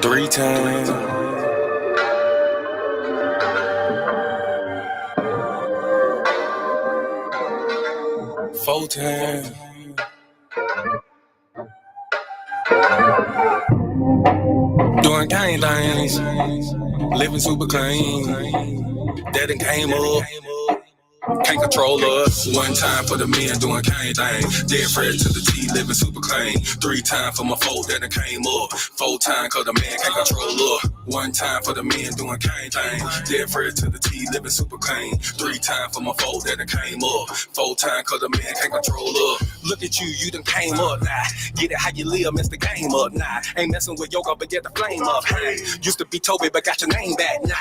3 times. 4 times. Doing gang things, living super clean. That done came up. Can't control us. 1 time for the men doing cane thing. Dead fresh to the T, living super clean. 3 times for my folk that done came up. 4 times cause the man can't control us. 1 time for the men doing cane thing. Dead fresh to the T, living super clean. 3 times for my folk that done came up. 4 times cause the man can't control us. Look at you done came up now. Get it how you live, mess the game up now. Ain't messing with yoga, but get the flame up. Hey, used to be Toby, but got your name back now.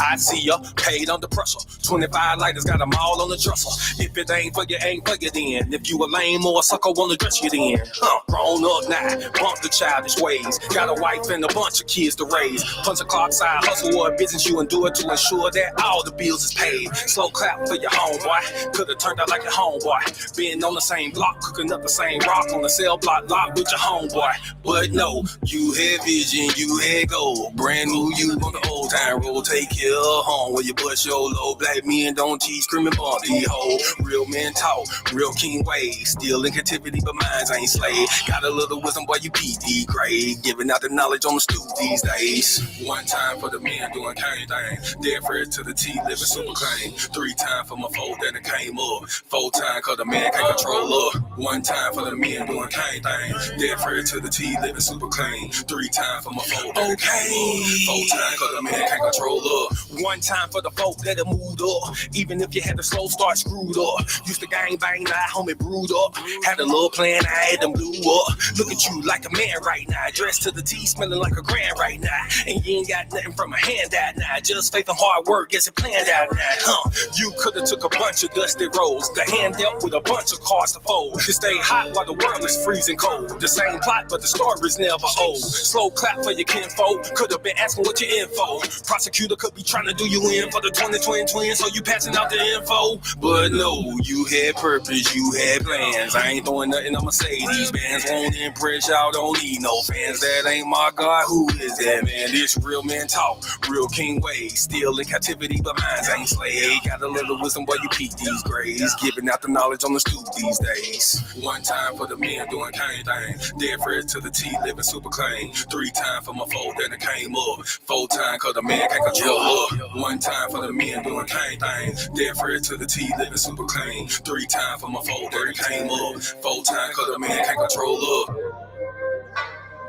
I see ya, paid under pressure. 25 lighters got them all on the dresser. If it ain't for you, ain't for you then. If you a lame or a sucker, wanna dress you then. Grown up now, bump the childish ways. Got a wife and a bunch of kids to raise. Punch a clock side, hustle or a business you endure to ensure that all the bills is paid. Slow clap for your homeboy. Could've turned out like your homeboy. Been on the same block, cooking up the same rock on the cell block lot with your homeboy. But no, you had vision, you had goal. Brand new you on the old time road. Take care of home where you bust your low. Black men don't cheat, screaming bump the hoe. Real men talk, real king ways. Still in captivity, but minds ain't slave. Got a little wisdom, boy, you PD grade. Giving out the knowledge on the stoop these days. 1 time for the men doing cane thing. Dead fresh to the T, living super clean. 3 times for my folk that done came up. 4 times cause the man can't control up. 1 time for the men doing cane thing. Dead fresh to the T, living super clean. 3 times for my folk that done came up. 4 times cause the man can't control up. 1 time for the folk that have moved up. Even if you had the slow start screwed up. Used to gang bang, now homie brewed up. Had a little plan, I had them blew up. Look at you like a man right now. Dressed to the T, smelling like a grand right now. And you ain't got nothing from a handout now. Just faith and hard work gets it planned out now. You could've took a bunch of dusty rolls. The hand dealt with a bunch of cards to fold. To stay hot while the world is freezing cold. The same plot, but the story's never old. Slow clap for your kinfolk. Could've been asking what your info. Prosecutor could be trying to do you in for the 2020 twins, so you passing out the info. But no, you had purpose, you had plans. I ain't throwing nothing, I'ma say these bands won't impress y'all, don't need no fans. That ain't my God, who is that man? This real man talk, real king ways. Still in captivity, but minds ain't slave. Got a little wisdom, boy, you peep these grades. Giving out the knowledge on the stoop these days. 1 time for the men doing cane thing. Dead fresh to the T, living super clean. 3 times for my folk that done came up. 4 times cause the man can't control up. 1 time for the men doing cane thing. Dead fresh to the T, living super clean. 3 times for my folk that done came up. 4 times cause the man can't control up.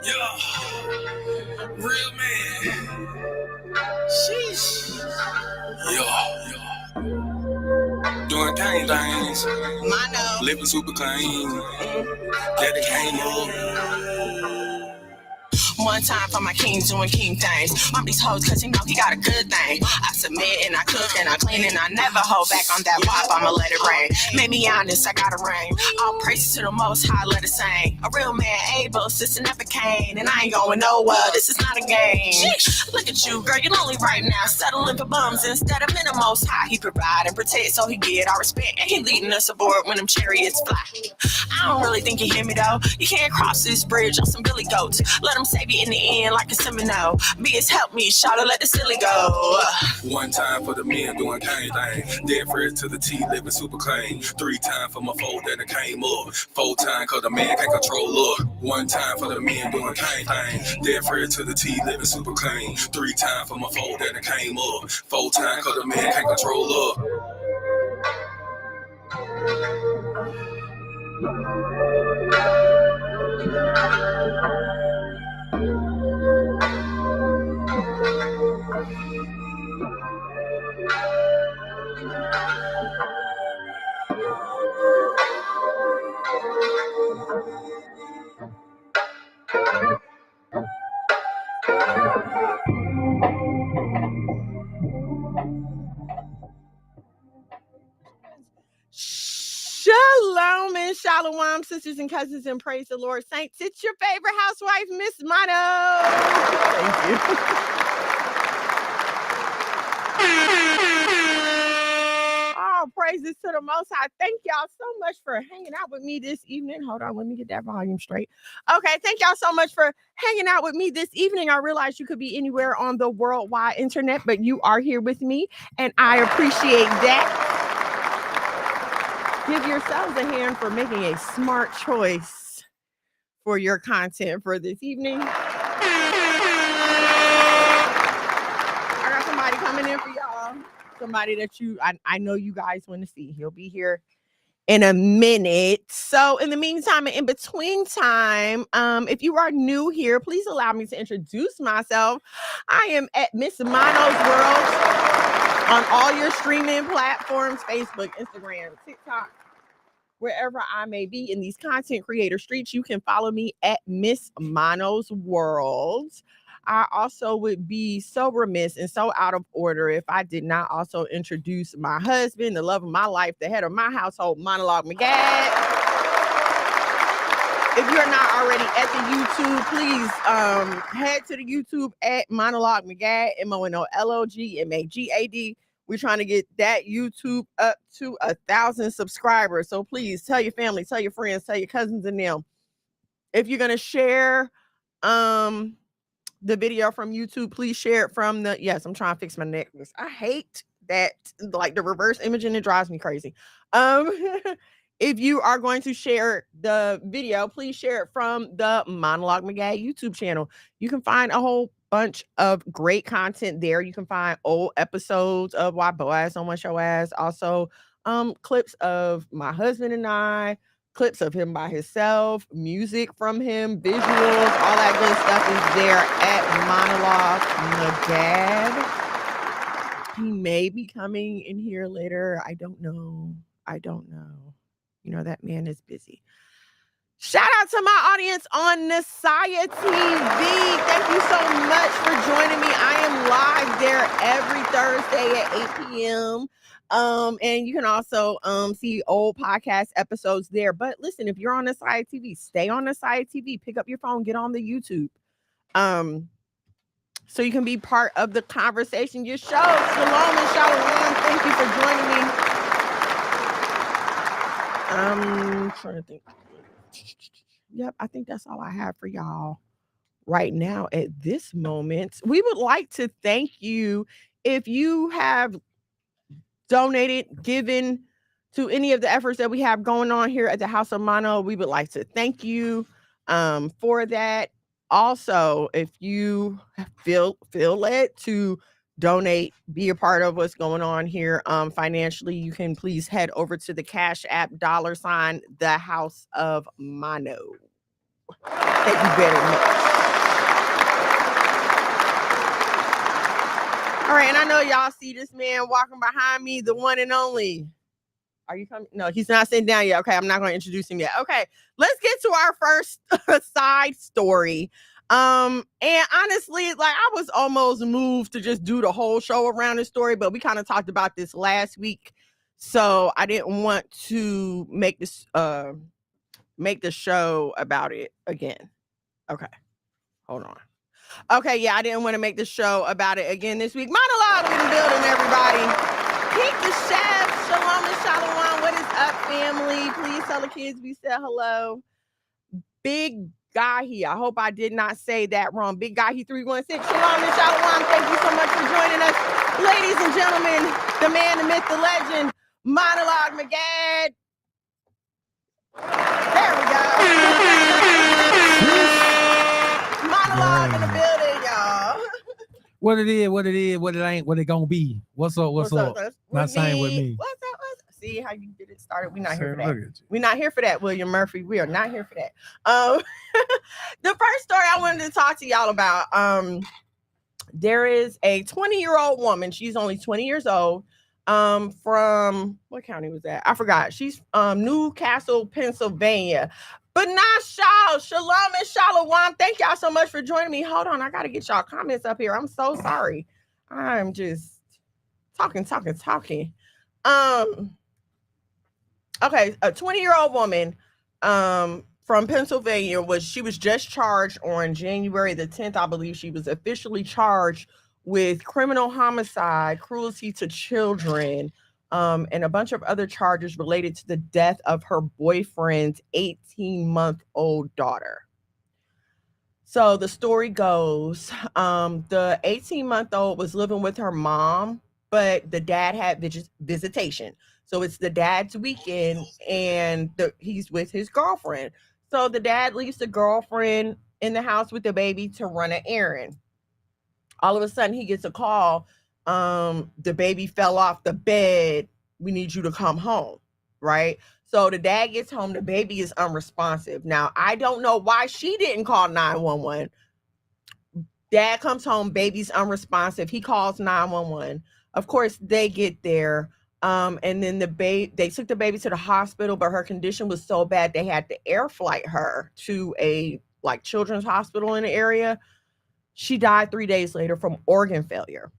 Yeah, real man. Sheesh. Yeah. Doing cane things. Living super clean. That it came up. 1 time for my king doing king things. Mom these hoes cause you know he got a good thing. I submit and I cook and I clean and I never hold back on that pop, I'ma let it rain. Made me honest, I got a ring. All praises to the most high, let it sing. A real man able, sister never came. And I ain't going nowhere, this is not a game. Look at you, girl, you're lonely right now. Settling for bums instead of men the most high. He provide and protect so he get our respect. And he leading us aboard when them chariots fly. I don't really think you hear me though. You can't cross this bridge on some billy goats. Let them save you in the end like a Seminole. Beers help me, shout let the silly go. 1 time for the men doing cane thing. Dead fresh to the T, living super clean. 3 times for my folk that done came up. 4 times cause the man can't control up. 1 time for the men doing cane thing. Dead fresh to the T, living super clean. 3 times for my folk that done came up. 4 times cause the man can't control up. Shalom and shalom, sisters and cousins, and praise the Lord, saints. It's your favorite housewife, Miss Motto. Thank you. Oh, praises to the Most High. Thank y'all so much for hanging out with me this evening. Hold on, let me get that volume straight. Okay, thank y'all so much for hanging out with me this evening. I realize you could be anywhere on the worldwide internet, but you are here with me, and I appreciate that. Give yourselves a hand for making a smart choice for your content for this evening. I got somebody coming in for y'all. Somebody that I know you guys want to see. He'll be here in a minute. So in the meantime, and in between time, if you are new here, please allow me to introduce myself. I am at Miss Mono's World on all your streaming platforms, Facebook, Instagram, TikTok, wherever I may be in these content creator streets. You can follow me at Miss Mono's World. I also would be so remiss and so out of order if I did not also introduce my husband, the love of my life, the head of my household, Monologue McGad. If you're not already at the YouTube, please head to the YouTube at Monologue McGad, MONOLOGMAGAD. We're trying to get that YouTube up to 1,000 subscribers. So please tell your family, tell your friends, tell your cousins and them. If you're going to share the video from YouTube, please share it from yes, I'm trying to fix my necklace. I hate that, like the reverse imaging, it drives me crazy. If you are going to share the video, please share it from the Monologue McGad YouTube channel. You can find a whole bunch of great content there. You can find old episodes of Why Boaz Don't Want Your Ass. Also, clips of my husband and I, clips of him by himself, music from him, visuals, all that good stuff is there at Monologue McGad. He may be coming in here later. I don't know. You know, that man is busy. Shout out to my audience on Nasaya TV. Thank you so much for joining me. I am live there every Thursday at 8 p.m. And you can also see old podcast episodes there. But listen, if you're on Nasaya TV, stay on Nasaya TV. Pick up your phone, get on the YouTube. So you can be part of the conversation. Your show, Shalom and Shalom. Thank you for joining me. I'm trying to think. Yep, I think that's all I have for y'all right now at this moment. We would like to thank you if you have donated, given to any of the efforts that we have going on here at the House of Mono. We would like to thank you for that. Also, if you feel led to donate, be a part of what's going on here financially, you can please head over to the Cash App $, the House of Mono. Thank you very much. All right, and I know y'all see this man walking behind me, the one and only. Are you coming? No, he's not sitting down yet. Okay, I'm not going to introduce him yet. Okay, let's get to our first side story. And honestly, like, I was almost moved to just do the whole show around this story, but we kind of talked about this last week, so I didn't want to make the show about it again. Okay, hold on. Okay, yeah, I didn't want to make the show about it again this week. Monologue in the building, everybody. Pete the Chef, Shalom and Shalom. What is up, family? Please tell the kids we said hello. Big Gahi, I hope I did not say that wrong. Big Gahi 316, Shalom and Shalom. Thank you so much for joining us. Ladies and gentlemen, the man, the myth, the legend, Monologue McGad. There we go. Monologue in the building, y'all. What it is, what it ain't, what it gonna be. What's up? Not saying with me. What's up? See how you get it started. We're not here for that. We're not here for that, William Murphy. We are not here for that. The first story I wanted to talk to y'all about, there is a 20-year-old woman. She's only 20 years old. From what county was that? I forgot. She's Newcastle, Pennsylvania. But not Shalom and Shalom. Thank y'all so much for joining me. Hold on, I gotta get y'all comments up here. I'm so sorry. I'm just talking. Okay, a 20-year-old woman from Pennsylvania was just charged on January the 10th. I believe she was officially charged with criminal homicide, cruelty to children, and a bunch of other charges related to the death of her boyfriend's 18-month-old daughter. So the story goes, the 18-month-old was living with her mom, but the dad had visitation. So it's the dad's weekend, and he's with his girlfriend. So the dad leaves the girlfriend in the house with the baby to run an errand. All of a sudden, he gets a call. The baby fell off the bed. We need you to come home, right? So the dad gets home. The baby is unresponsive. Now, I don't know why she didn't call 911. Dad comes home. Baby's unresponsive. He calls 911. Of course, they get there. And then they took the baby to the hospital, but her condition was so bad they had to air flight her to a children's hospital in the area. She died 3 days later from organ failure.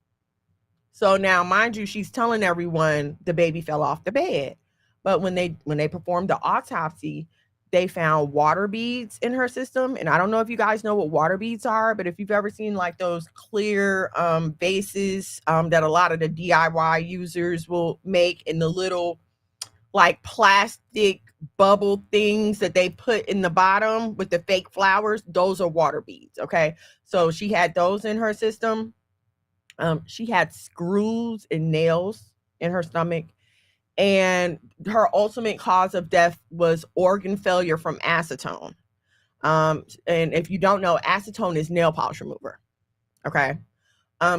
So now, mind you, she's telling everyone the baby fell off the bed. But when they performed the autopsy, they found water beads in her system. And I don't know if you guys know what water beads are, but if you've ever seen those clear vases that a lot of the DIY users will make in the little plastic bubble things that they put in the bottom with the fake flowers, those are water beads. Okay. So she had those in her system. She had screws and nails in her stomach, and her ultimate cause of death was organ failure from acetone. And if you don't know, acetone is nail polish remover. Okay.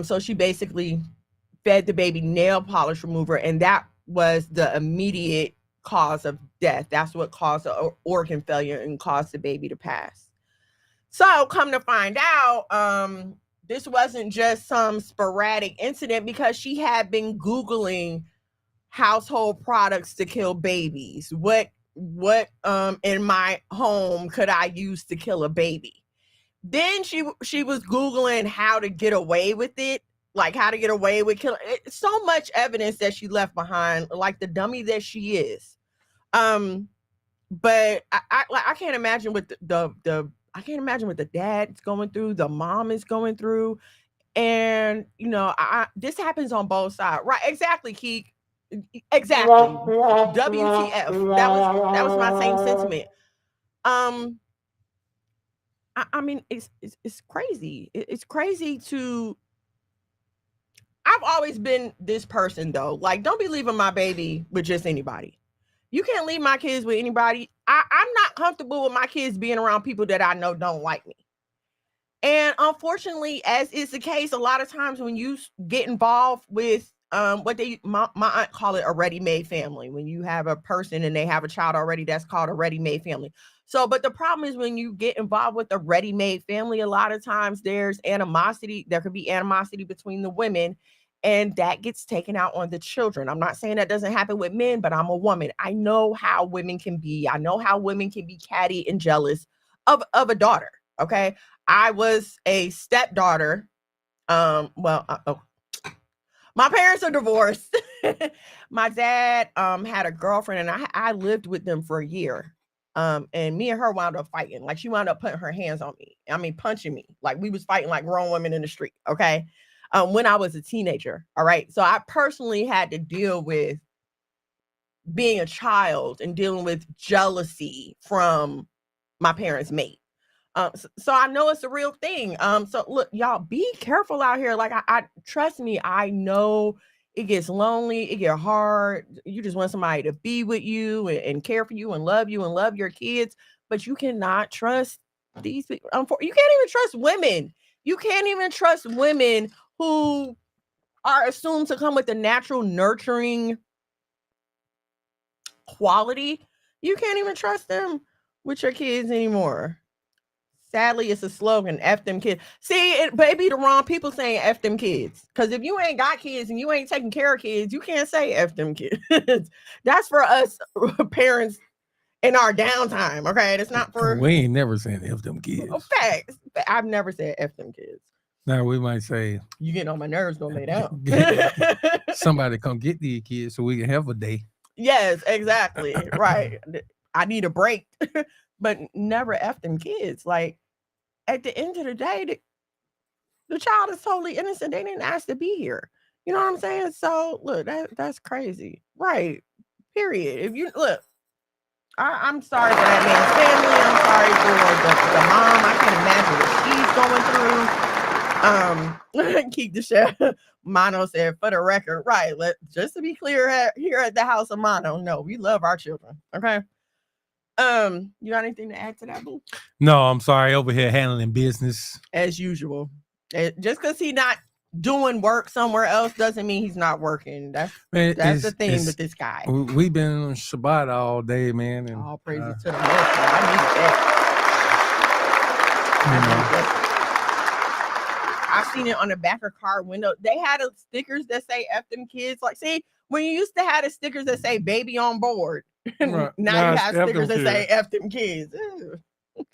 So she basically fed the baby nail polish remover, and that was the immediate cause of death. That's what caused the organ failure and caused the baby to pass. So come to find out, this wasn't just some sporadic incident, because she had been Googling household products to kill babies. What in my home could I use to kill a baby? Then she was Googling how to get away with it, how to get away with killing. So much evidence that she left behind, like the dummy that she is. But I can't imagine what I can't imagine what the dad's going through, the mom is going through. And, this happens on both sides. Right. Exactly, Keek. Exactly. WTF. That was my same sentiment. I mean, it's crazy. It's crazy to. I've always been this person, though. Don't be leaving my baby with just anybody. You can't leave my kids with anybody. I'm not comfortable with my kids being around people that I know don't like me. And unfortunately, as is the case, a lot of times when you get involved with what my aunt call it a ready-made family, when you have a person and they have a child already, that's called a ready-made family. So, but the problem is when you get involved with a ready-made family, a lot of times there's animosity. There could be animosity between the women, and that gets taken out on the children. I'm not saying that doesn't happen with men, but I'm a woman. I know how women can be. I know how women can be catty and jealous of a daughter. Okay. I was a stepdaughter. My parents are divorced. My dad had a girlfriend, and I lived with them for a year. And me and her wound up fighting. She wound up putting her hands on me. I mean, punching me. We was fighting like grown women in the street. Okay. When I was a teenager. All right. So I personally had to deal with being a child and dealing with jealousy from my parents' mate. So I know it's a real thing. So look, y'all, be careful out here. I trust me, I know it gets lonely, it get hard. You just want somebody to be with you and care for you and love your kids, but you cannot trust these people. You can't even trust women. You can't even trust women who are assumed to come with a natural nurturing quality. You can't even trust them with your kids anymore. Sadly, it's a slogan, F them kids. See, it be the wrong people saying F them kids. Because if you ain't got kids and you ain't taking care of kids, you can't say F them kids. That's for us parents in our downtime, okay? It's not for... We ain't never saying F them kids. Facts. I've never said F them kids. Now we might say... You getting on my nerves, don't lay down. Somebody come get these kids so we can have a day. Yes, exactly. Right. I need a break. But never F them kids. At the end of the day, the child is totally innocent. They didn't ask to be here. You know what I'm saying? So look, that's crazy. Right. Period. If you look, I'm sorry for that man's family. I'm sorry for the mom. I can't imagine what she's going through. Keep the chef. Mono said, for the record, right. Just to be clear here at the house of Mono, no, we love our children. Okay. You got anything to add to that, boo? No, I'm sorry. Over here handling business as usual. Just because he's not doing work somewhere else doesn't mean he's not working. That's the thing with this guy. We've been on Shabbat all day, man. And, all praises to the Most High. I needed that. I've seen it on the back of car window. They had stickers that say F them kids. Like, see, when you used to have the stickers that say baby on board, right. now you have stickers that say F them kids.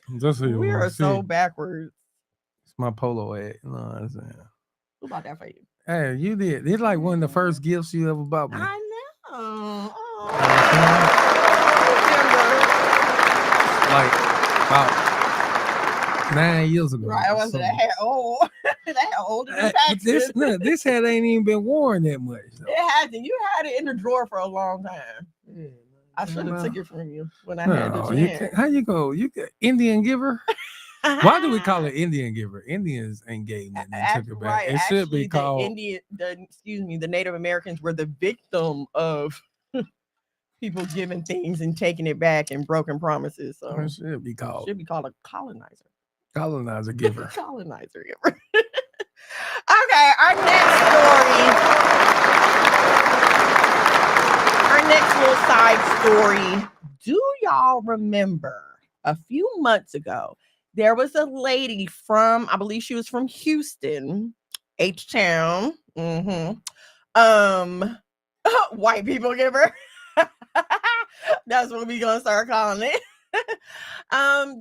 We are so backwards. It's my polo ad. You know what I'm saying? Who bought that for you? Hey, you did. It's like one of the first gifts you ever bought me. I know. Like about 9 years ago. Right, I was that hair old. That hair older than this hat ain't even been worn that much. So. It hasn't. You had it in the drawer for a long time. Yeah, I should have took it from you when I had the chance. How you go? You Indian giver? Why do we call it Indian giver? Indians ain't gave nothing and took it back. Right. It should be called the Native Americans were the victim of people giving things and taking it back and broken promises. So it should be called a colonizer. Colonizer giver. Colonizer giver. Okay, our next little side story. Do y'all remember a few months ago? There was a lady from, I believe she was from Houston, H-Town. White people giver. That's what we're gonna start calling it.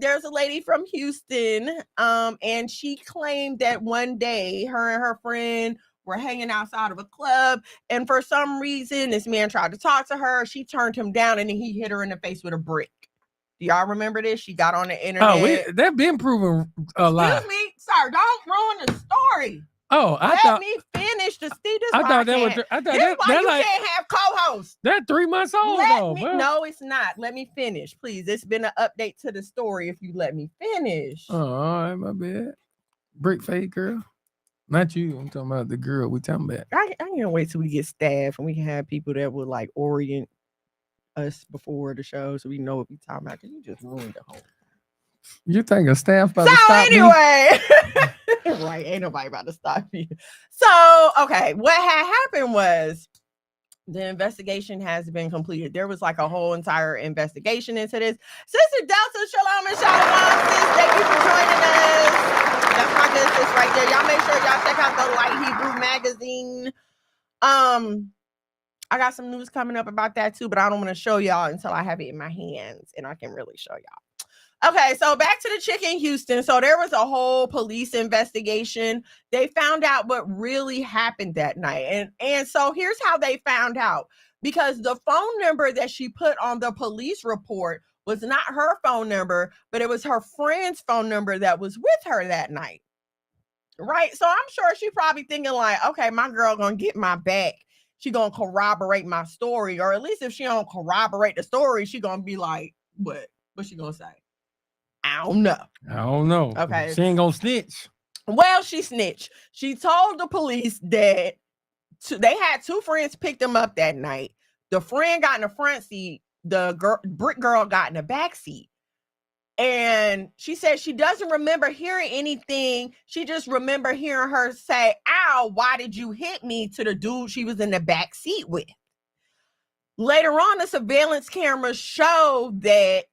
There's a lady from Houston, and she claimed that one day her and her friend were hanging outside of a club, and for some reason, this man tried to talk to her. She turned him down, and then he hit her in the face with a brick. Do y'all remember this? She got on the internet. Oh, they've been proven a lie. Excuse me, sir. Don't ruin the story. Oh, Let me finish to see this. I thought that was. I thought that like, can't have co-hosts. That's 3 months old. No, it's not. Let me finish, please. It's been an update to the story. If you let me finish. Oh, all right, my bad. Brick fade girl. Not you. I'm talking about the girl we talking about. I can't wait till we get staff and we can have people that will like orient us before the show so we know what we talking about. Because you just ruined the whole. You think a staff about to stop anyway. Right, ain't nobody about to stop you. So, okay, what had happened was the investigation has been completed. There was like a whole entire investigation into this. Sister Delta, shalom and shalom, sis. Thank you for joining us. That's my good sis right there. Y'all make sure y'all check out the Light Hebrew magazine. I got some news coming up about that too, but I don't want to show y'all until I have it in my hands and I can really show y'all. Okay, so back to the chick in Houston. So there was a whole police investigation. They found out what really happened that night. And so here's how they found out. Because the phone number that she put on the police report was not her phone number, but it was her friend's phone number that was with her that night. Right? So I'm sure she probably thinking like, okay, my girl gonna get my back. She gonna corroborate my story. Or at least if she don't corroborate the story, she gonna be like, what? What's she gonna say? I don't know. Okay. She ain't gonna snitch. Well, she snitched. She told the police that they had two friends pick them up that night. The friend got in the front seat. The brick girl got in the back seat. And she said she doesn't remember hearing anything. She just remember hearing her say, ow, why did you hit me, to the dude she was in the back seat with. Later on, the surveillance cameras showed that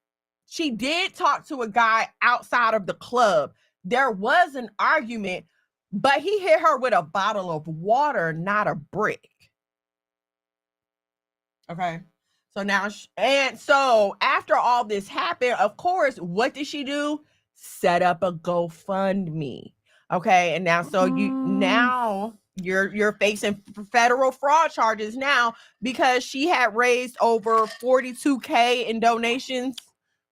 she did talk to a guy outside of the club. There was an argument, but he hit her with a bottle of water, not a brick. Okay. So now, so after all this happened, of course, what did she do? Set up a GoFundMe. Okay. And now, so you're facing federal fraud charges now because she had raised over $42,000 in donations.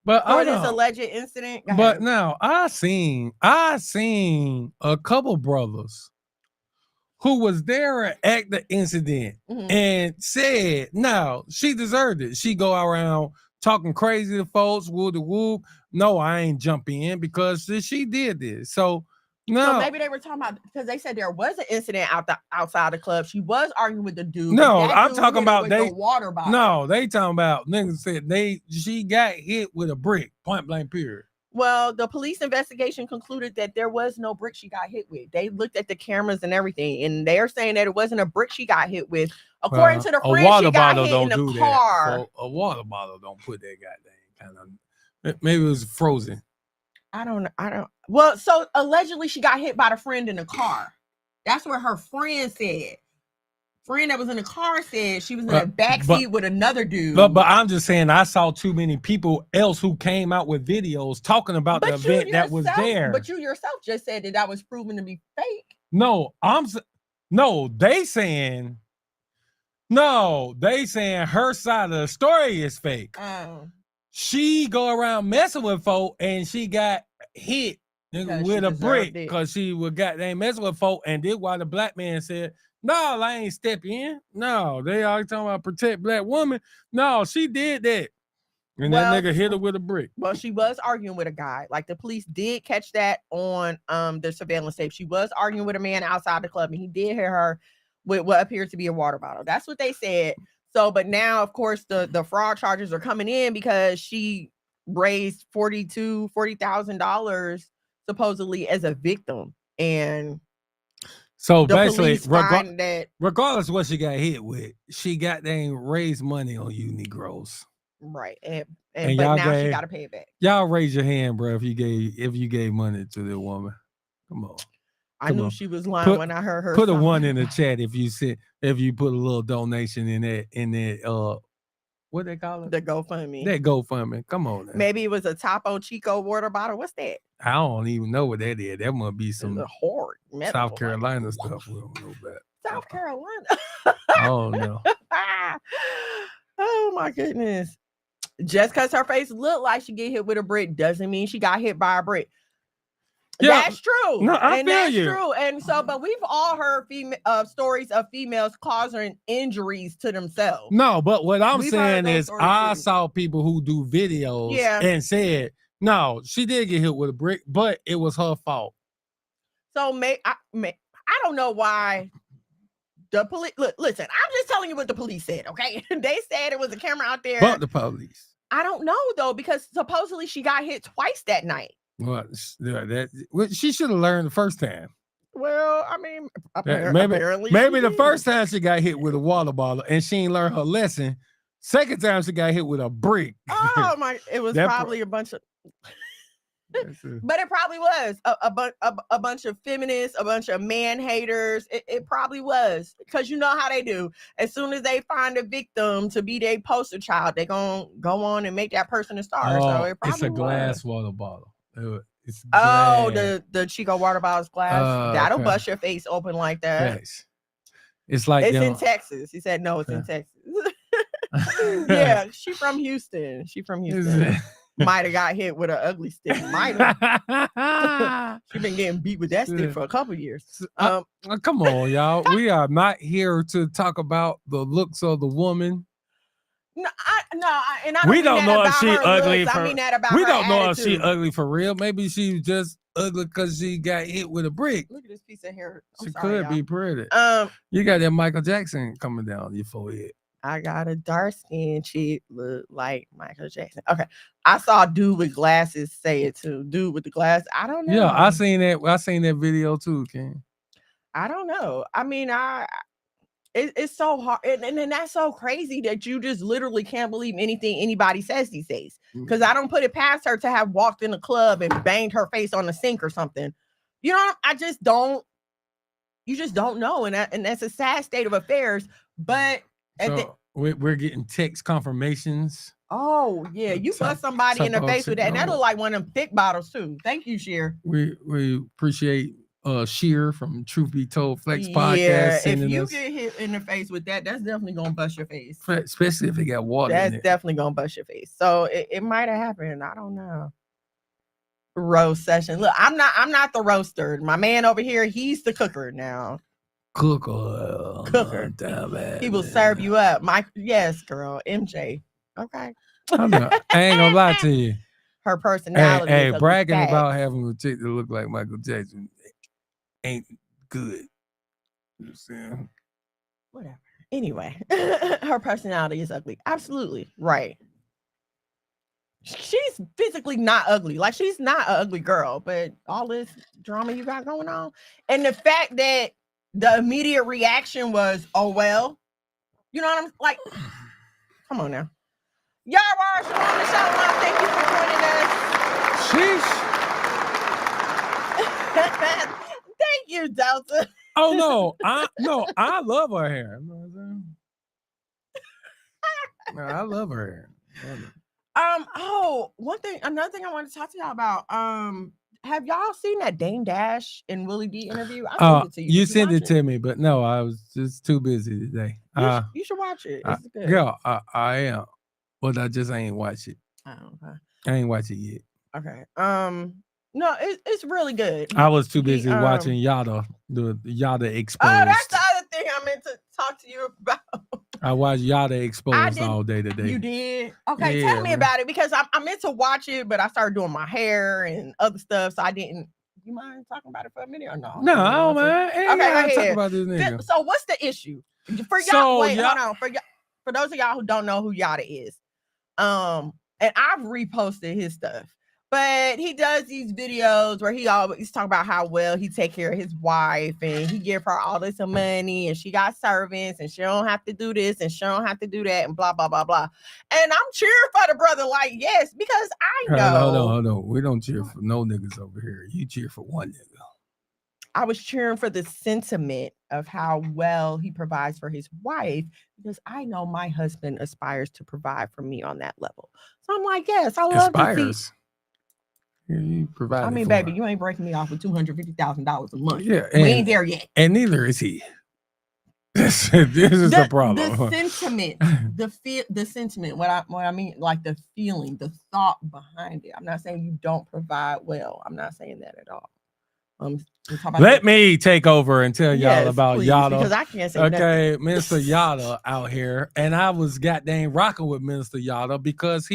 But for this alleged incident. But now I seen a couple brothers who was there at the incident and said, no, she deserved it. She go around talking crazy to folks, whoop. No, I ain't jump in because she did this. So maybe they were talking about, because they said there was an incident outside the club. She was arguing with the dude. No, I'm talking about the water bottle. No, they talking about niggas said she got hit with a brick, point blank period. Well, the police investigation concluded that there was no brick she got hit with. They looked at the cameras and everything, and they're saying that it wasn't a brick she got hit with. According to the friend, she got hit in the car. A water bottle don't put that goddamn kind of. Maybe it was frozen. I don't. Well, so allegedly she got hit by the friend in the car. That's what her friend said. Friend that was in the car said she was in the backseat with another dude. But I'm just saying, I saw too many people else who came out with videos talking about the event that was there. But you yourself just said that was proven to be fake. They saying her side of the story is fake. She go around messing with folk and she got hit with a brick because she was goddamn messing with folk, and did why the black man said, no, I ain't step in. No, they always talking about protect black women. No, she did that. And that nigga hit her with a brick. Well, she was arguing with a guy. Like, the police did catch that on the surveillance tape. She was arguing with a man outside the club, and he did hit her with what appeared to be a water bottle. That's what they said. So, but now, of course, the fraud charges are coming in because she raised $40,000 supposedly as a victim. And so basically, regardless of what she got hit with, she got raised money on you Negroes. Right. And but now she got to pay it back. Y'all raise your hand, bro, if you gave money to the woman. Come on. I knew she was lying when I heard her. Put a one in the chat if you put a little donation in that what they call it? The GoFundMe. That GoFundMe. Come on now. Maybe it was a Topo Chico water bottle. What's that? I don't even know what that is. That must be some hard South Carolina stuff. We don't know about. South Carolina. Oh no. Oh my goodness. Just because her face looked like she get hit with a brick doesn't mean she got hit by a brick. Yeah, that's true. No, I feel you. True. And so, but we've all heard stories of females causing injuries to themselves. No, but what I'm saying is, I saw people who do videos and said, no, she did get hit with a brick, but it was her fault. So, I don't know why the police. Listen, I'm just telling you what the police said. Okay, they said it was a camera out there. But the police. I don't know though, because supposedly she got hit twice that night. Well, she should have learned the first time. Well, I mean, apparently the first time she got hit with a water bottle and she ain't learned her lesson. Second time she got hit with a brick. Oh my! It was probably a bunch of. But it probably was a bunch of feminists, a bunch of man haters. It probably was, because you know how they do. As soon as they find a victim to be their poster child, they're gonna go on and make that person a star. So it probably it's a glass water bottle. It's the Chico water bottle's glass. That'll bust your face open like that. Yes. It's like it's in Texas. He said no, it's in Texas. Yeah, she from Houston. Might have got hit with an ugly stick. Might have. She been getting beat with that stick for a couple years. Come on, y'all. We are not here to talk about the looks of the woman. We don't know if she ugly. We don't know if she ugly for real. Maybe she's just ugly because she got hit with a brick. Look at this piece of hair. She could be pretty. You got that Michael Jackson coming down your forehead. I got a dark skin chick look like Michael Jackson. Okay, I saw a dude with glasses say it too. Dude with the glasses. I don't know. Yeah, I seen that video too, Ken. I don't know. I mean, it's so hard, and that's so crazy that you just literally can't believe anything anybody says these days. Because I don't put it past her to have walked in a club and banged her face on the sink or something. You know, I just don't. You just don't know, and that's a sad state of affairs. But we're getting text confirmations. Oh yeah, you put somebody in the face with that, and that look like one of them thick bottles too. Thank you, Sheer. We appreciate Sheer from Truth Be Told Flex Podcast. Yeah, if you get hit in the face with that, that's definitely gonna bust your face. Especially if it got water. That's definitely gonna bust your face. So it might have happened. I don't know. Roast session. Look, I'm not the roaster. My man over here, he's the cooker now. Cooker. He will serve you up. Yes, girl. MJ. Okay. I ain't gonna lie to you. Her personality. Hey, bragging about having a chick that look like Michael Jackson ain't good. You know what I'm saying? Whatever. Anyway, her personality is ugly. Absolutely. Right. She's physically not ugly. Like, she's not an ugly girl, but all this drama you got going on. And the fact that the immediate reaction was, oh, well, you know what I'm like? Come on now. Y'all are on the show, Mom. Thank you for joining us. Sheesh. Thank you, Delta. Oh no, I love her hair. You know what I'm saying? No, I love her hair. Another thing I want to talk to y'all about. Have y'all seen that Dame Dash and Willie D interview? I sent it to you. You sent it to me, but no, I was just too busy today. You should watch it. It's good. Girl, I am, but I just ain't watch it. Oh, okay. I ain't watch it yet. Okay. No, it's really good. I was too busy watching Yada, the Yada Exposed. Oh, that's the other thing I meant to talk to you about. I watched Yada Exposed all day today. You did? Okay, tell me about it, because I meant to watch it, but I started doing my hair and other stuff, so I didn't. You mind talking about it for a minute or no? No, I don't mind. Okay, go ahead. Talk about this nigga. So what's the issue? For y'all, hold on. For those of y'all who don't know who Yada is, and I've reposted his stuff. But he does these videos where he always talk about how well he take care of his wife, and he give her all this money, and she got servants, and she don't have to do this, and she don't have to do that, and blah, blah, blah, blah. And I'm cheering for the brother, like, yes, because I know. Hold on. We don't cheer for no niggas over here. You cheer for one nigga. I was cheering for the sentiment of how well he provides for his wife, because I know my husband aspires to provide for me on that level. So I'm like, yes, I love to see. You provide. I mean, baby, you ain't breaking me off with $250,000 a month. Yeah, we ain't there yet, and neither is he. This is the problem. The sentiment, the sentiment. What I mean, like the feeling, the thought behind it. I'm not saying you don't provide well. I'm not saying that at all. Let me take over and tell y'all about Yada, because I can't say nothing. Minister Yada out here, and I was goddamn rocking with Minister Yada, because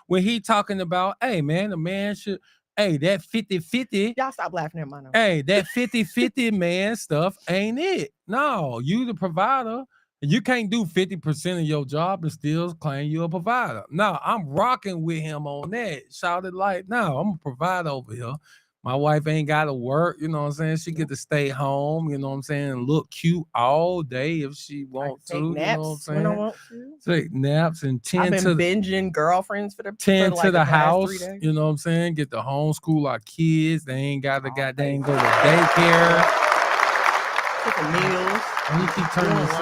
when he talking about, hey man, a man should, hey, that 50-50. Y'all stop laughing at my number. Hey, that 50-50 man stuff ain't it. No, you the provider. You can't do 50% of your job and still claim you're a provider. No, I'm rocking with him on that. Shouted like, no, I'm a provider over here. My wife ain't got to work, you know what I'm saying? She get to stay home, you know what I'm saying, and look cute all day if she wants to, you know what I'm saying? When I want to. Take naps and tend to binging girlfrions for the house, you know what I'm saying? Get to homeschool our kids. They ain't got to goddamn go to daycare. Cooking meals. And you keep turning this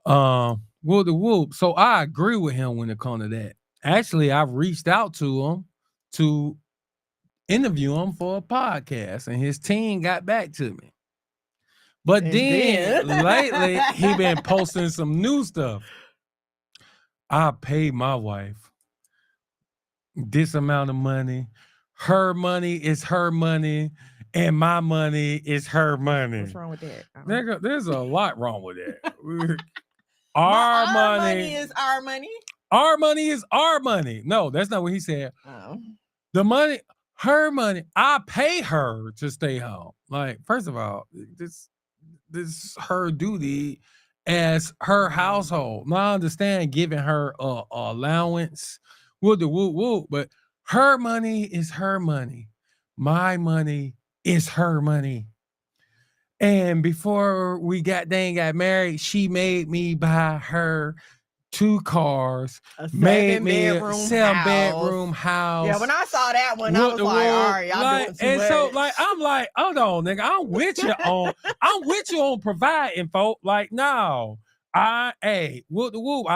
up. Whoop. So I agree with him when it comes to that. Actually, I've reached out to him to interview him for a podcast, and his team got back to me. But then lately, he been posting some new stuff. I paid my wife this amount of money. Her money is her money, and my money is her money. What's wrong with that? Nigga, there's a lot wrong with that. Our money is our money. Our money is our money. No, that's not what he said. Oh. The money, her money, I pay her to stay home. Like, first of all, this is her duty as her household. Now, I understand giving her a allowance, but her money is her money. My money is her money. And before we got married, she made me buy her 2 cars, made me a 7-bedroom house. Yeah, when I saw that one, I was like, all right, y'all doing too much. So like, I'm like, hold on, nigga, I'm with you on providing, folk. Like, no, I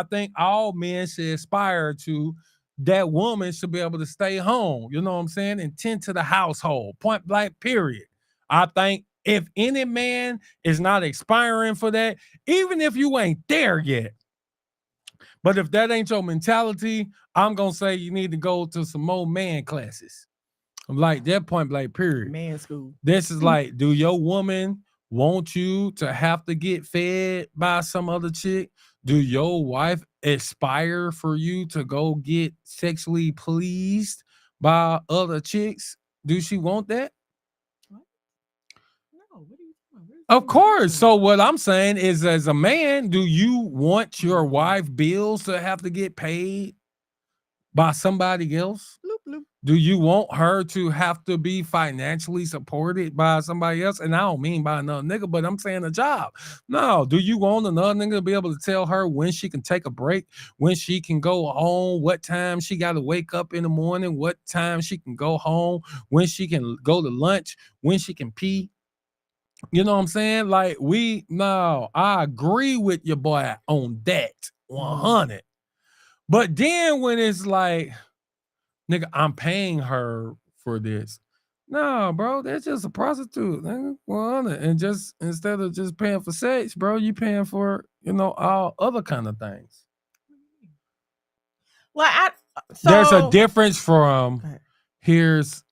think all men should aspire to that woman should be able to stay home. You know what I'm saying? And tend to the household. Point blank, period. I think if any man is not aspiring for that, even if you ain't there yet. But if that ain't your mentality, I'm going to say you need to go to some more man classes. Like that point blank period. Man school. This is like, do your woman want you to have to get fed by some other chick? Do your wife aspire for you to go get sexually pleased by other chicks? Do she want that? What? No, what are you talking about? Of course. So what I'm saying is, as a man, do you want your wife bills to have to get paid by somebody else? Bloop, bloop. Do you want her to have to be financially supported by somebody else? And I don't mean by another nigga, but I'm saying a job. No. Do you want another nigga to be able to tell her when she can take a break, when she can go home, what time she got to wake up in the morning, what time she can go home, when she can go to lunch, when she can pee? You know what I'm saying? Like, I agree with your boy on that 100. But then when it's like, nigga, I'm paying her for this. No, bro, that's just a prostitute, nigga. 100. And just instead of just paying for sex, bro, you paying for, all other kind of things. Like, there's a difference from here's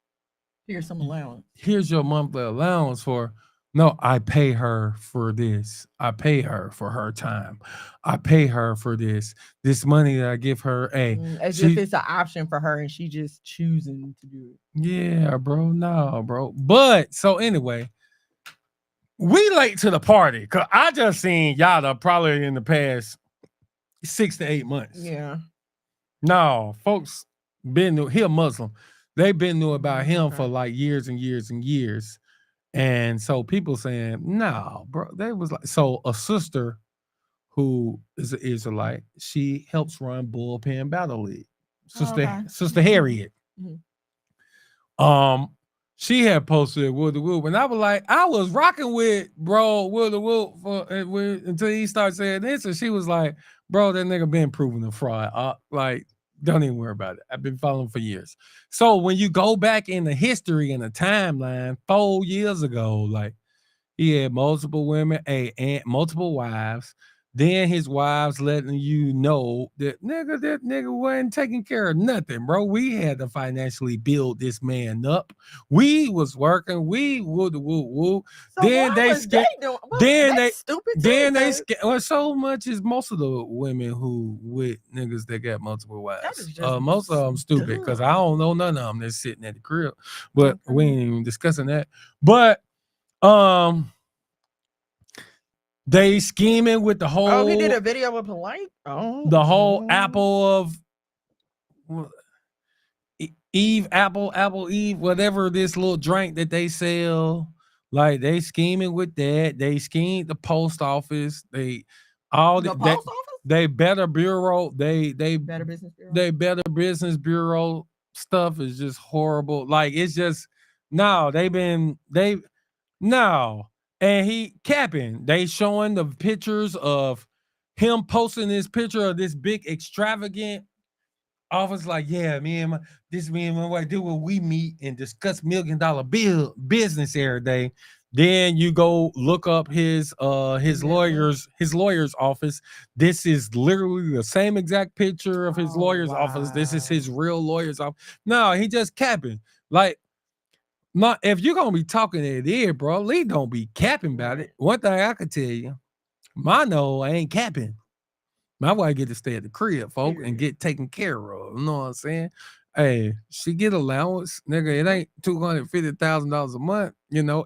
some allowance. Here's your monthly allowance for. No, I pay her for this. I pay her for her time. I pay her for this. This money that I give her, as if it's an option for her and she just choosing to do it. Yeah, bro. No, bro. But so anyway, we late to the party because I just seen Yada probably in the past 6 to 8 months. Yeah. No, folks he a Muslim. They've been knew about him for like years and years and years. And so people saying, no, bro, they was like, so a sister who is an Israelite, she helps run Bullpen Battle League. Sister Harriet. Mm-hmm. She had posted Will the Whoop, and I was like, I was rocking with bro Will the Whoop until he started saying this, and she was like, bro, that nigga been proven a fraud. Like, don't even worry about it. I've been following for years. So when you go back in the history and the timeline, 4 years ago, like he had multiple women, and multiple wives. Then his wives letting you know that nigga wasn't taking care of nothing, bro. We had to financially build this man up. We was working. We woo. So then they stupid. Then they well, so much is most of the women who with niggas that got multiple wives. Most of them stupid because I don't know none of them that's sitting at the crib. But we ain't even discussing that. But they scheming with the whole. Oh, he did a video with Polite. Oh, the whole apple of Apple Eve, whatever this little drink that they sell. Like they scheming with that. They schemed the post office. They Better Bureau. They Better Business Bureau. They Better Business Bureau stuff is just horrible. Like it's just no. And he capping. They showing the pictures of him posting this picture of this big extravagant office. Like, yeah, me and my wife do what we meet and discuss $1 million business every day. Then you go look up his lawyer's office. This is literally the same exact picture of his lawyer's office. This is his real lawyer's office. No, he just capping. Like, not if you're gonna be talking at it, bro, Lee don't be capping about it. One thing I could tell you, I ain't capping. My wife get to stay at the crib, folks, and get taken care of. You know what I'm saying? Hey, she get allowance, nigga. It ain't $250,000 a month,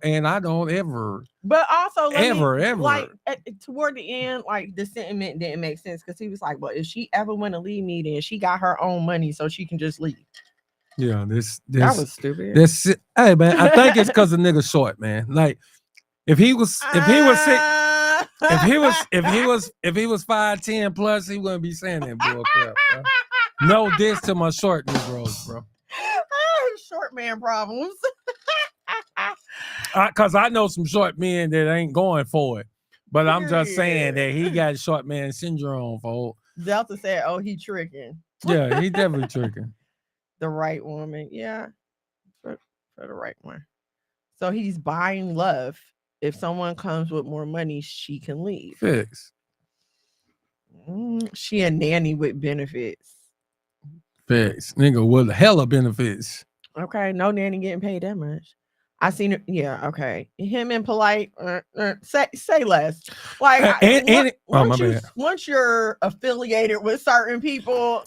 and I don't ever. But also, ever like toward the end, like the sentiment didn't make sense because he was like, "Well, if she ever want to leave me, then she got her own money, so she can just leave." Yeah, that was stupid. Hey man, I think it's because the nigga short, man. Like if he was 5'10" plus, he wouldn't be saying that bull crap. Bro. No diss to my short Negroes, bro. Short man problems. Because I know some short men that ain't going for it. But I'm just saying that he got short man syndrome, folks. Delta said, "Oh, he tricking." Yeah, he definitely tricking. The right woman, yeah, for the right one. So he's buying love. If someone comes with more money, she can leave. Fix. She a nanny with benefits. Fix. Nigga with hella benefits. Okay, no nanny getting paid that much. I seen it. Yeah, okay. Him and Polite. Say less. Like my bad. Once you're affiliated with certain people,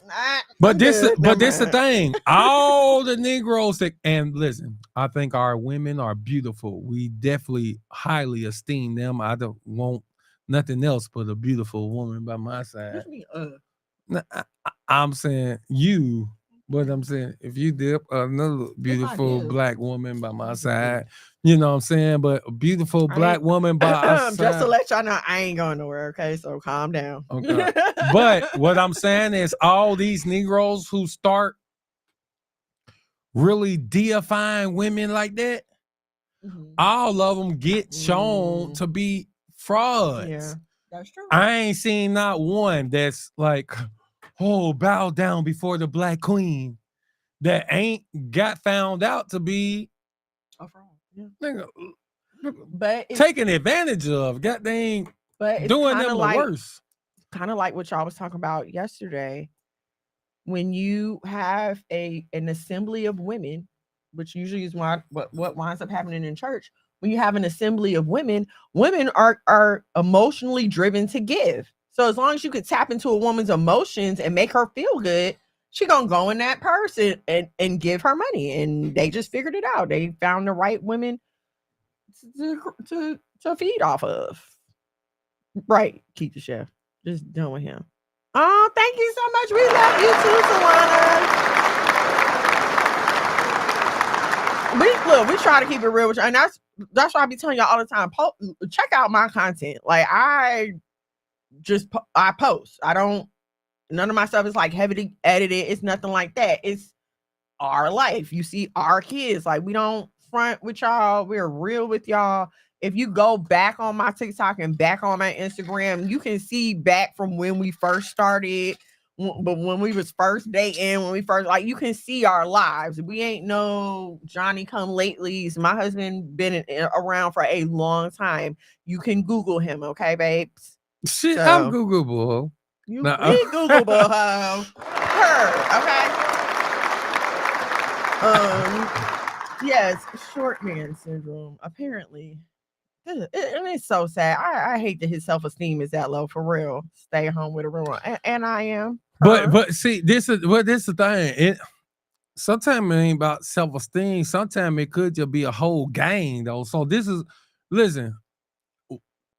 but this the thing. All the Negroes and listen, I think our women are beautiful. We definitely highly esteem them. I don't want nothing else but a beautiful woman by my side. I'm saying you. But I'm saying, if you dip another beautiful black woman by my side, you know what I'm saying? But a beautiful black woman by our side. Just to let y'all know, I ain't going nowhere, okay? So calm down. Okay. But what I'm saying is all these Negroes who start really deifying women like that, all of them get shown to be frauds. Yeah, that's true. I ain't seen not one that's like, oh, bow down before the black queen. That ain't got found out to be a fraud. Yeah. But taking advantage of. God dang, but it's doing them the worst. Kind of like what y'all was talking about yesterday. When you have an assembly of women, which usually is what winds up happening in church. When you have an assembly of women are emotionally driven to give. So as long as you could tap into a woman's emotions and make her feel good, she gonna go in that person and give her money. And they just figured it out. They found the right women to feed off of. Right, Keith the chef. Just done with him. Oh, thank you so much. We love you too, Tawana. We try to keep it real with you. And that's why I be telling y'all all the time. Check out my content. Like I post. I don't. None of my stuff is like heavily edited. It's nothing like that. It's our life. You see our kids. Like we don't front with y'all. We're real with y'all. If you go back on my TikTok and back on my Instagram, you can see back from when we first started, but when we was first dating, when we first, like, you can see our lives. We ain't no Johnny come latelys. My husband been around for a long time. You can Google him, okay, babes? Shit, I'm Googleable. You be Googleable, her, okay? Yes, short man syndrome. Apparently, and it's so sad. I hate that his self-esteem is that low, for real. Stay home with a real one, and I am. But see, this is the thing. Sometimes it ain't about self-esteem. Sometimes it could just be a whole gang, though. So this is, listen.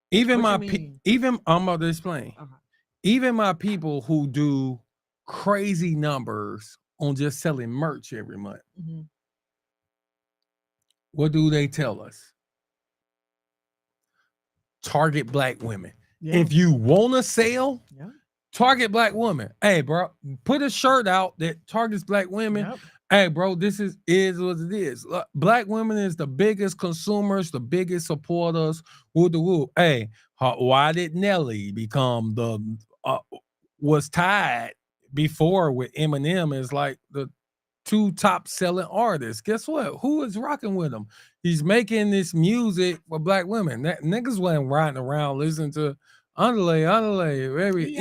Even I'm about to explain. Even my people who do crazy numbers on just selling merch every month. Mm-hmm. What do they tell us? Target black women. Yeah. If you want to sell, target black women. Hey, bro, put a shirt out that targets black women. Yep. Hey, bro, this is what it is. Black women is the biggest consumers, the biggest supporters. Woo. Hey, why did Nelly become was tied before with Eminem as like the 2 top selling artists? Guess what? Who is rocking with him? He's making this music for black women. That niggas wasn't riding around listening to underlay, baby,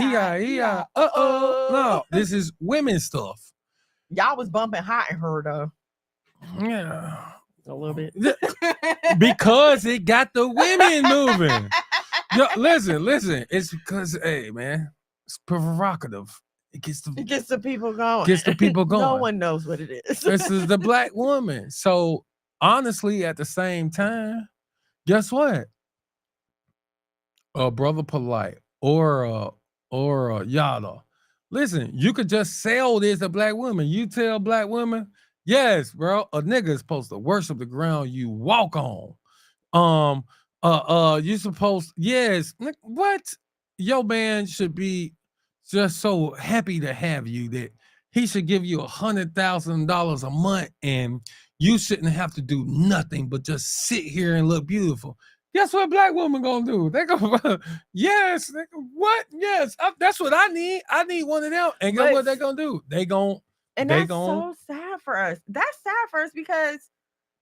No, this is women stuff. Y'all was bumping hot in her though. Yeah, a little bit because it got the women moving. Yo, listen. It's because, hey man, it's provocative. It gets the people going. No one knows what it is. This is the black woman. So honestly, at the same time, guess what? A brother Polite or Yada. Listen, you could just sell this to black women. You tell black women, yes, bro, a nigga is supposed to worship the ground you walk on. You supposed, yes, what? Your man should be just so happy to have you that he should give you $100,000 a month and you shouldn't have to do nothing but just sit here and look beautiful. Guess what black women gonna do? They go, yes, what? Yes, that's what I need. I need one of them. And guess what they gonna do? That's so sad for us. That's sad for us because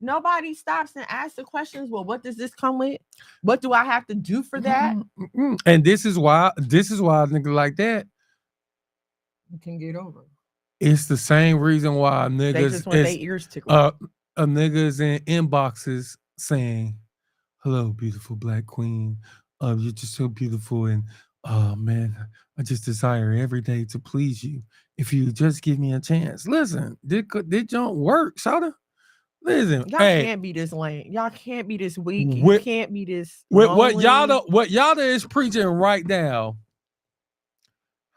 nobody stops and asks the questions. Well, what does this come with? What do I have to do for that? Mm-hmm. And this is why a nigga like that you can get over. It's the same reason why niggas They just want their ears tickled. Niggas in inboxes saying, "Hello, beautiful black queen. You're just so beautiful, and man, I just desire every day to please you. If you just give me a chance." Listen, did don't work, Shawty? Listen, Y'all can't be this lame. Y'all can't be this weak. You can't be this what lonely. what Yada is preaching right now.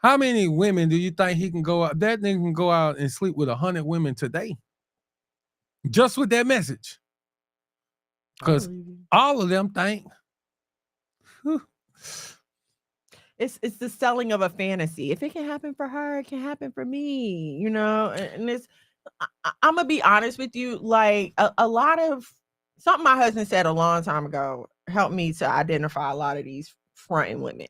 How many women do you think he can go out? That nigga can go out and sleep with 100 women today, just with that message. Because all of them think it's the selling of a fantasy. If it can happen for her, it can happen for me. You know, and it's. I'm gonna be honest with you. Like a lot of something my husband said a long time ago helped me to identify a lot of these fronting women.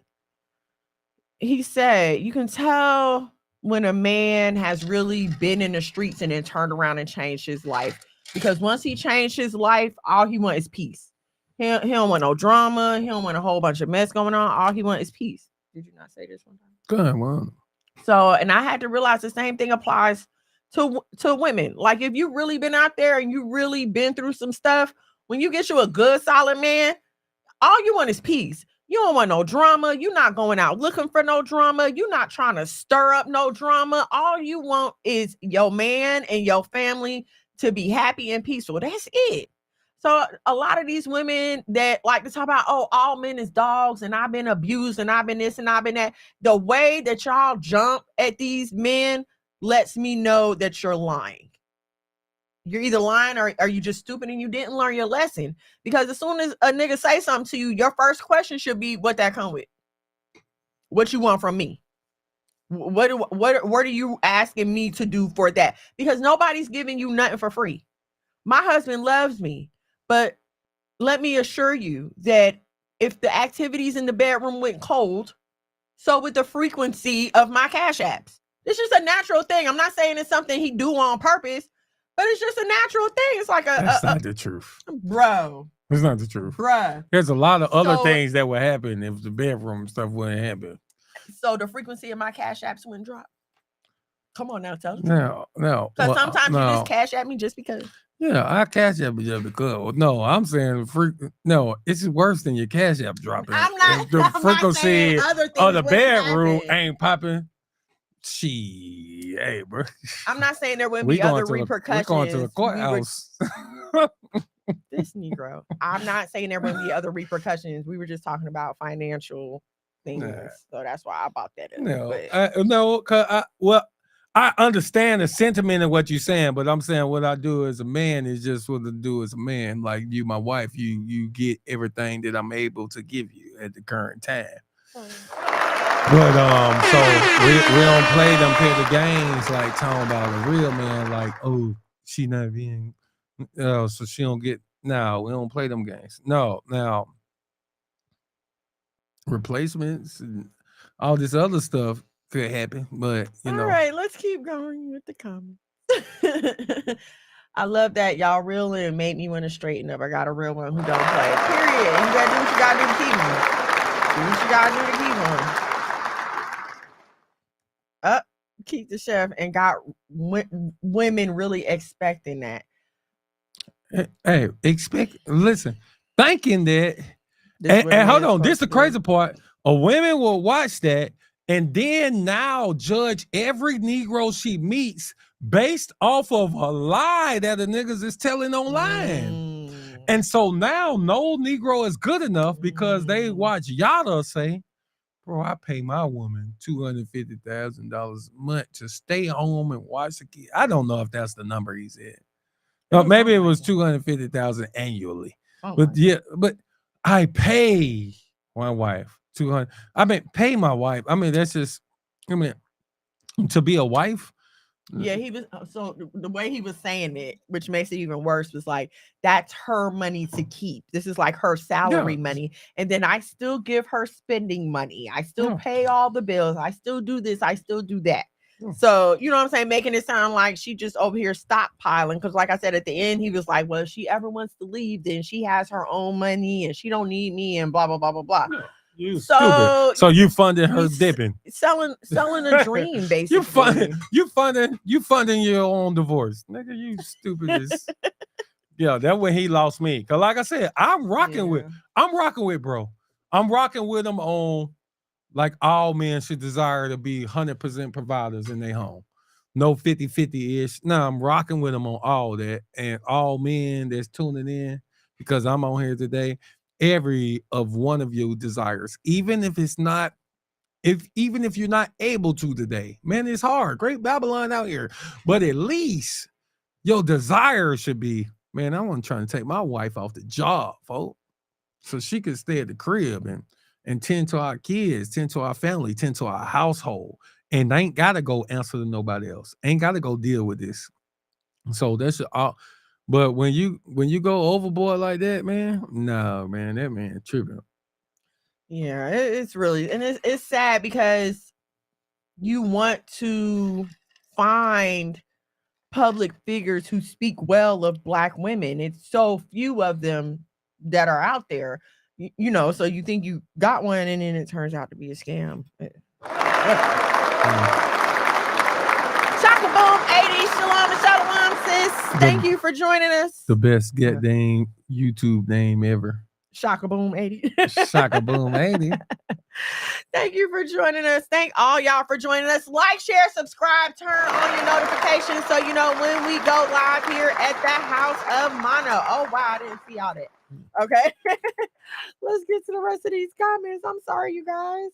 He said, you can tell when a man has really been in the streets and then turned around and changed his life. Because once he changed his life, all he wants is peace. He don't want no drama. He don't want a whole bunch of mess going on. All he wants is peace. Did you not say this one time? Good one. So, and I had to realize the same thing applies to women. Like if you really been out there and you really been through some stuff, when you get you a good, solid man, all you want is peace. You don't want no drama. You're not going out looking for no drama. You're not trying to stir up no drama. All you want is your man and your family to be happy and peaceful. That's it. So a lot of these women that like to talk about, oh, all men is dogs and I've been abused and I've been this and I've been that. The way that y'all jump at these men lets me know that you're lying. You're either lying or are you just stupid and you didn't learn your lesson? Because as soon as a nigga say something to you, your first question should be what that come with. What you want from me? What are you asking me to do for that? Because nobody's giving you nothing for free. My husband loves me, but let me assure you that if the activities in the bedroom went cold, so would the frequency of my cash apps. It's just a natural thing. I'm not saying it's something he do on purpose. But it's just a natural thing. It's like that's not the truth. Bro. It's not the truth. Bruh. There's a lot of other things that would happen if the bedroom stuff wouldn't happen. So the frequency of my cash apps wouldn't drop. Come on now, tell me. No. Because sometimes you just cash at me just because. Yeah, I cash app you because. No, I'm saying no, it's worse than your cash app dropping. I'm not. If the frequency of the bedroom ain't popping. Hey, bro. I'm not saying there wouldn't be other repercussions. We're going to the courthouse. This Negro. I'm not saying there wouldn't be other repercussions. We were just talking about financial things, so that's why I bought that. I understand the sentiment of what you're saying, but I'm saying what I do as a man is just what I do as a man. Like you, my wife, you get everything that I'm able to give you at the current time. But so we don't play them kind of games like talking about a real man, like, oh, she not being, so she don't get. No, we don't play them games. No, now replacements and all this other stuff could happen, but you know. All right, let's keep going with the comments. I love that y'all real and made me want to straighten up. I got a real one who don't play. Period. You gotta do what you gotta do to keep them. Do what you gotta do to keep them. Keep the chef and got women really expecting that. Hey, listen, thinking that, and hold on, this is the crazy part. A women will watch that and then now judge every Negro she meets based off of a lie that the niggas is telling online. And so now no Negro is good enough because they watch Yada say, bro, I pay my woman $250,000 a month to stay home and watch the kid. I don't know if that's the number he said. No, maybe it was $250,000 annually. But I pay my wife $200,000. I mean, pay my wife. I mean, that's just. I mean, to be a wife. Yeah, he was. So the way he was saying it, which makes it even worse, was like that's her money to keep. This is like her salary money, and then I still give her spending money. I still pay all the bills. I still do this. I still do that. So you know what I'm saying, making it sound like she just over here stockpiling. Because like I said at the end, he was like, "Well, if she ever wants to leave, then she has her own money and she don't need me and blah blah blah blah blah." You stupid. So you funding her dipping. Selling a dream, basically. you funding your own divorce. Nigga, you stupid as yeah, that's when he lost me. Cause like I said, I'm rocking with bro. I'm rocking with him on like all men should desire to be 100% providers in their home. No 50-50-ish. No, I'm rocking with him on all that. And all men that's tuning in, because I'm on here today, every of one of you desires, even if it's not, even if you're not able to today, man, it's hard. Great Babylon out here. But at least your desire should be, man, I want to try to take my wife off the job, folks, so she can stay at the crib and tend to our kids, tend to our family, tend to our household. And ain't gotta go answer to nobody else. Ain't gotta go deal with this. So that's all. But when you go overboard like that, man, no, man, that man tripping. Yeah, it's really, and it's sad because you want to find public figures who speak well of Black women. It's so few of them that are out there, you know. So you think you got one, and then it turns out to be a scam. Shaka Boom 80, Shalom and Shalom, sis. Thank you for joining us. The best name YouTube name ever. Shaka Boom 80. Shaka Boom 80. Thank you for joining us. Thank all y'all for joining us. Like, share, subscribe, turn on your notifications so you know when we go live here at the House of Mono. Oh, wow, I didn't see all that. Okay. Let's get to the rest of these comments. I'm sorry, you guys.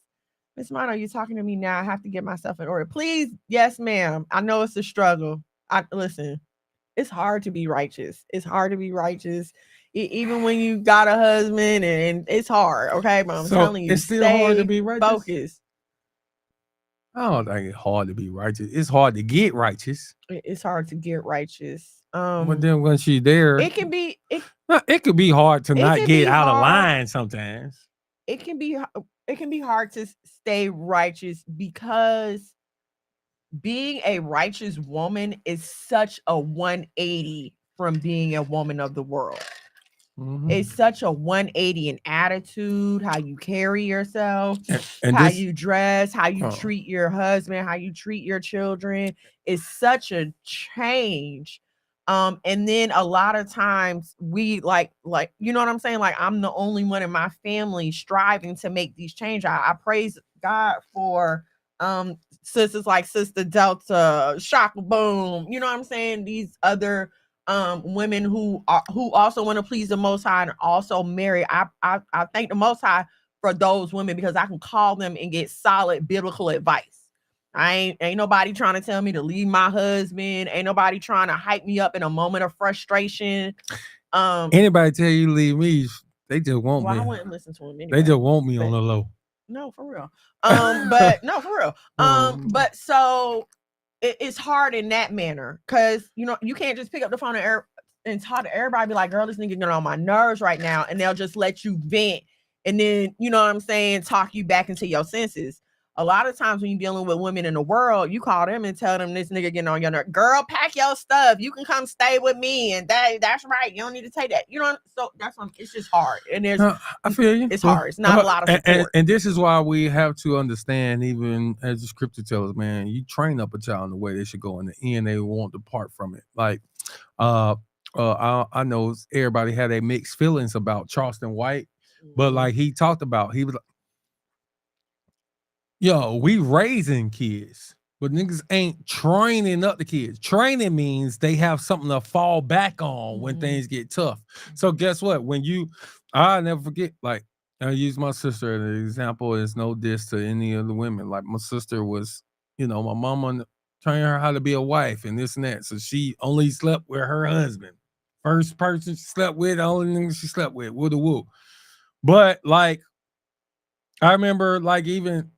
Miss Mono, you talking to me now? I have to get myself in order. Please, yes, ma'am. I know it's a struggle. Listen, it's hard to be righteous. It's hard to be righteous. Even when you got a husband, and it's hard, okay? But I'm telling you, it's still hard to be righteous. Focus. I don't think it's hard to be righteous. It's hard to get righteous. It's hard to get righteous. But then when she's there, it can be. It could be hard to not get out of line sometimes. It can be hard to stay righteous because being a righteous woman is such a 180 from being a woman of the world. Mm-hmm. It's such a 180 in attitude, how you carry yourself, and how you dress, how you treat your husband, how you treat your children. It's such a change. And then a lot of times we like, you know what I'm saying? Like, I'm the only one in my family striving to make these changes. I praise God for sisters like Sister Delta, Shaka Boom, you know what I'm saying? These other women who also want to please the Most High and also marry. I thank the Most High for those women because I can call them and get solid biblical advice. Ain't nobody trying to tell me to leave my husband. Ain't nobody trying to hype me up in a moment of frustration. Anybody tell you leave me, they just want me. I wouldn't listen to him anyway. They just want me on the low. No, for real. But no, for real. But so it's hard in that manner because you know you can't just pick up the phone and talk to everybody. Be like, girl, this nigga getting on my nerves right now, and they'll just let you vent, and then you know what I'm saying, talk you back into your senses. A lot of times when you're dealing with women in the world, you call them and tell them this nigga getting on your nerve. Girl, pack your stuff. You can come stay with me, and that's right. You don't need to take that. You know, so that's what it's just hard. And there's, I feel you. It's hard. It's not a lot of support. And this is why we have to understand, even as the scripture tells us, man, you train up a child in the way they should go. In the end, they won't depart from it. Like, I know everybody had their mixed feelings about Charleston White, but like he talked about, he was like, yo, we raising kids, but niggas ain't training up the kids. Training means they have something to fall back on when things get tough. So guess what? I'll never forget, like, I use my sister as an example. It's no diss to any of the women. Like, my sister was, you know, my mama training her how to be a wife and this and that. So she only slept with her husband. First person she slept with, the only nigga she slept with, woo. But, like, I remember, like, even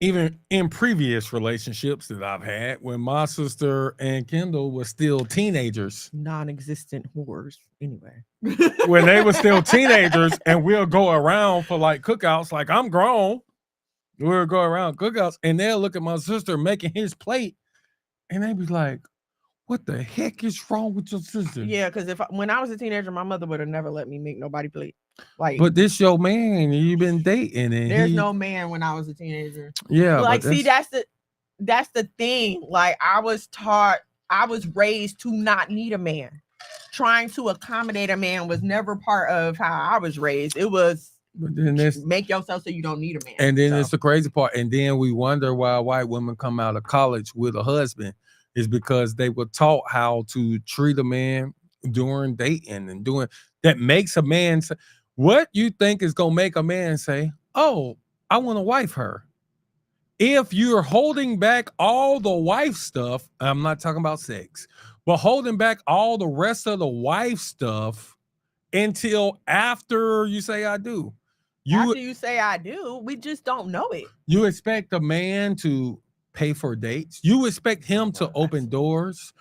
in previous relationships that I've had, when my sister and Kendall were still teenagers, non-existent whores anyway, when they were still teenagers, and we'll go around for like cookouts, like I'm grown, we'll go around cookouts, and they'll look at my sister making his plate, and they be like, what the heck is wrong with your sister? Yeah, because when I was a teenager, my mother would have never let me make nobody play. Like, but this your man, you've been dating, and there's no man when I was a teenager. Yeah, like, see, that's the thing. Like, I was raised to not need a man. Trying to accommodate a man was never part of how I was raised. It was make yourself so you don't need a man. And then it's the crazy part. And then we wonder why white women come out of college with a husband is because they were taught how to treat a man during dating and doing that makes a man say, what you think is gonna make a man say, oh, I want to wife her. If you're holding back all the wife stuff, I'm not talking about sex, but holding back all the rest of the wife stuff until after you say I do. After you say I do, we just don't know it. You expect a man to pay for dates. You expect him to open doors.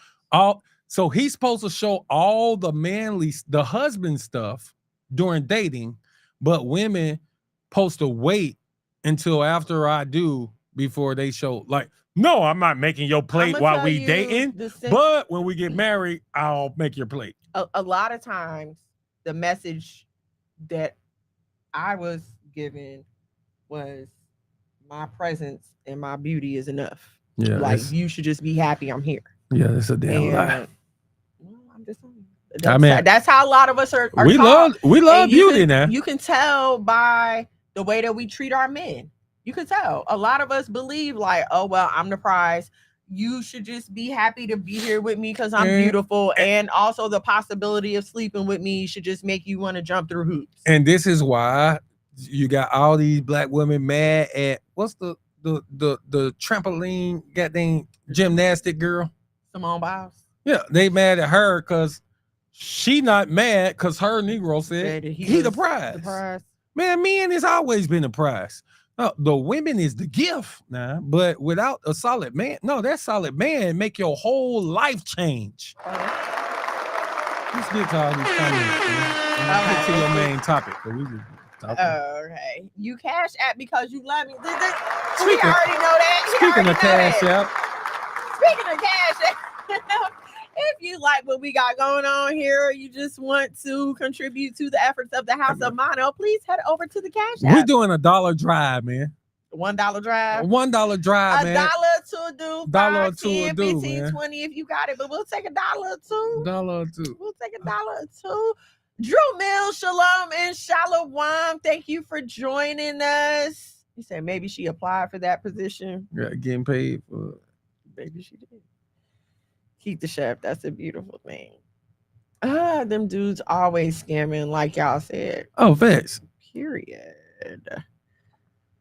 So he's supposed to show all the husband stuff during dating, but women supposed to wait until after I do before they show. Like, no, I'm not making your plate while we dating, but when we get married, I'll make your plate. A lot of times, the message that I was given was my presence and my beauty is enough. Yeah, like you should just be happy I'm here. Yeah, that's a damn lie. Well, I'm just saying. That's how a lot of us are we taught. love beauty now. You can tell by the way that we treat our men. You can tell. A lot of us believe like, oh well, I'm the prize. You should just be happy to be here with me because I'm beautiful. And also the possibility of sleeping with me should just make you want to jump through hoops. And this is why you got all these black women mad at what's the trampoline goddamn gymnastic girl? Simone Biles. Yeah, they mad at her because she not mad because her Negro said he the prize. Man, men has always been the prize. The women is the gift now, but without a solid man, that solid man make your whole life change. Let's get to all these comments. Let's get to your main topic. Okay. You cash app because you love me. We already know that. Speaking of cash app. Speaking of cash app. If you like what we got going on here, or you just want to contribute to the efforts of the House of Mono, please head over to the Cash App. We're doing $1 drive, man. $1 drive. $1 drive, man. $1 to a do. $5, $10, $15, man. $20 if you got it, but we'll take $1 or $2. $1 or $2. We'll take $1 or $2. Drew Mills, shalom and shalom. Thank you for joining us. You said maybe she applied for that position. Yeah, getting paid for it. Maybe she did. Keep the chef. That's a beautiful thing. Them dudes always scamming, like y'all said. Oh, facts. Period.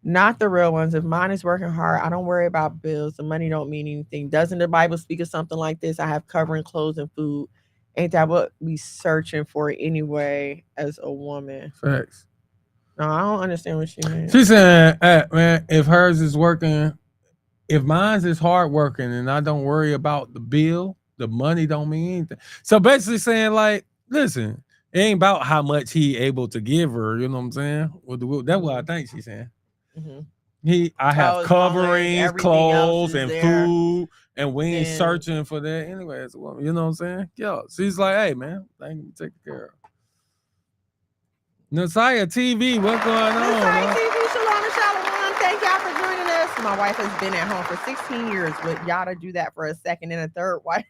Not the real ones. If mine is working hard, I don't worry about bills. The money don't mean anything. Doesn't the Bible speak of something like this? I have covering, clothes, and food. Ain't that what we searching for anyway as a woman? Facts. No, I don't understand what she means. She's saying, man, if hers is working, if mine's is hard working and I don't worry about the bill, the money don't mean anything. So basically saying like, listen, it ain't about how much he able to give her. You know what I'm saying? That's what I think she's saying. Mm-hmm. I have coverings, clothes, and food, and we ain't searching for that anyway as a woman. You know what I'm saying? Yo, she's like, hey man, thank you for taking care of. Nasiah TV, what's going on? Nasiah TV, shalom and shalom. Thank y'all for joining us. My wife has been at home for 16 years. Would y'all to do that for a second and a third wife?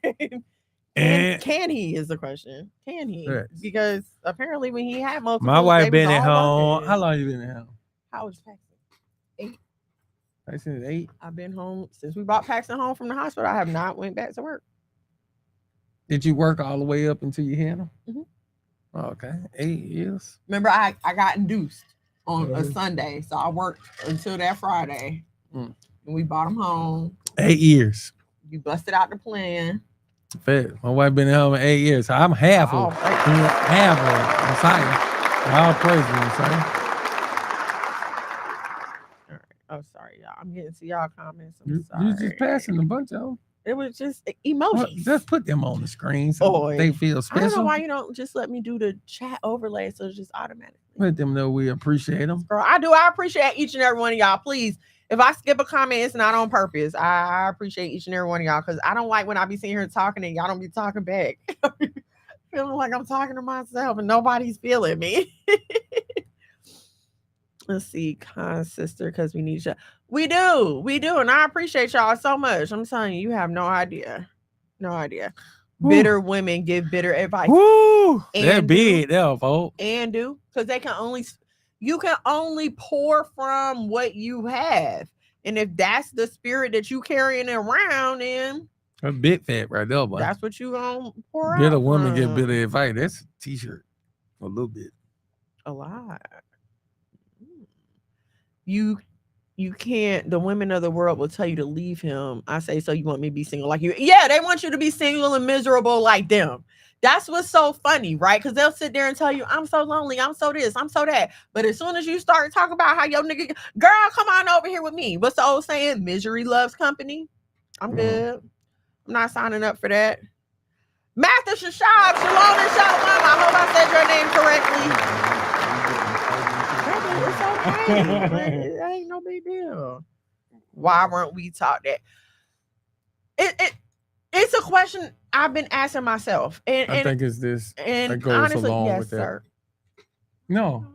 Can he is the question. Can he? Yes. Because apparently when he had multiple, my wife been at home. How long you been at home? How was Paxton? 8. Paxton is 8. I've been home since we brought Paxton home from the hospital. I have not went back to work. Did you work all the way up until you had him? Mm-hmm. Oh, okay, 8 years. Remember, I got induced on a Sunday, so I worked until that Friday, and we brought him home. 8 years. You busted out the plan. Fair. My wife been at home 8 years, so I'm half of Messiah. All praise Messiah. All right. Oh, sorry, y'all. I'm getting to y'all comments. I'm sorry. You just passing a bunch of them. It was just emojis. Well, just put them on the screen so they feel special. I don't know why you don't just let me do the chat overlay so it's just automatically. Let them know we appreciate them. Girl, I do. I appreciate each and every one of y'all. Please, If I skip a comment, it's not on purpose. I appreciate each and every one of y'all because I don't like when I be sitting here talking and y'all don't be talking back. Feeling like I'm talking to myself and nobody's feeling me. Let's see, kind sister, because we need you. We do, and I appreciate y'all so much. I'm telling you, you have no idea. Woo. Bitter women give bitter advice. Woo! They're big, there, folks. And do because you can only pour from what you have, and if that's the spirit that you carrying around, then a big fat right there, boy. That's what you gonna pour bitter out. Woman get bitter advice. That's a t-shirt, a little bit, a lot. You can't. The women of the world will tell you to leave him. I say, so you want me to be single like you? Yeah, they want you to be single and miserable like them. That's what's so funny, right? Because they'll sit there and tell you, I'm so lonely, I'm so this, I'm so that. But as soon as you start talking about how your nigga, girl, come on over here with me. What's the old saying? Misery loves company. I'm good. I'm not signing up for that. Master Shashab, Shalom and Shalom. I hope I said your name correctly. It's okay. It ain't no big deal. Why weren't we taught that? It's a question I've been asking myself. And I think it's this. And that goes honestly, along yes, with that. sir. No.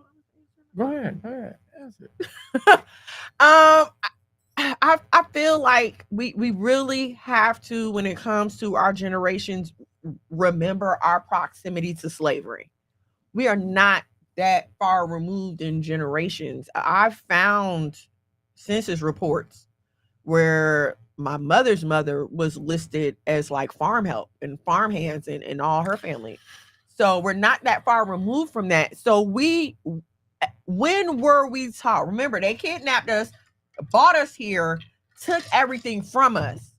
Go ahead. Answer. I feel like we really have to, when it comes to our generations, remember our proximity to slavery. We are not that far removed in generations. I've found census reports where my mother's mother was listed as like farm help and farm hands and all her family. So we're not that far removed from that. So when were we taught? Remember, they kidnapped us, bought us here, took everything from us.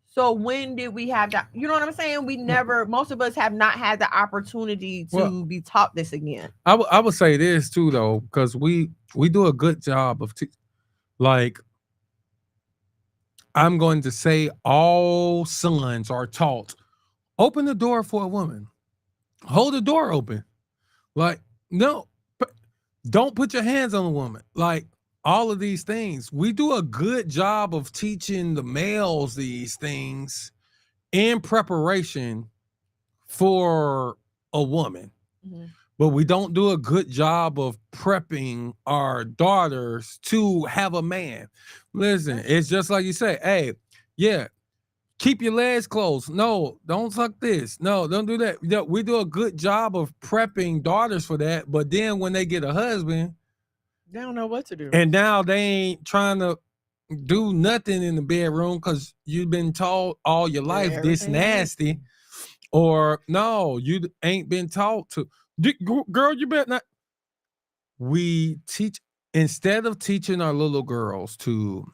So when did we have that? You know what I'm saying? We never, most of us have not had the opportunity to be taught this again. I would say this too, though, because we do a good job of, like, I'm going to say all sons are taught, open the door for a woman. Hold the door open. Like, no, don't put your hands on a woman. Like, all of these things. We do a good job of teaching the males these things in preparation for a woman. Mm-hmm. But we don't do a good job of prepping our daughters to have a man. Listen, it's just like you say, hey, yeah, keep your legs closed. No, don't suck this. No, don't do that. We do a good job of prepping daughters for that. But then when they get a husband, they don't know what to do. And now they ain't trying to do nothing in the bedroom because you've been taught all your life this nasty. Or no, you ain't been taught to. Girl, you better not. We teach, instead of teaching our little girls to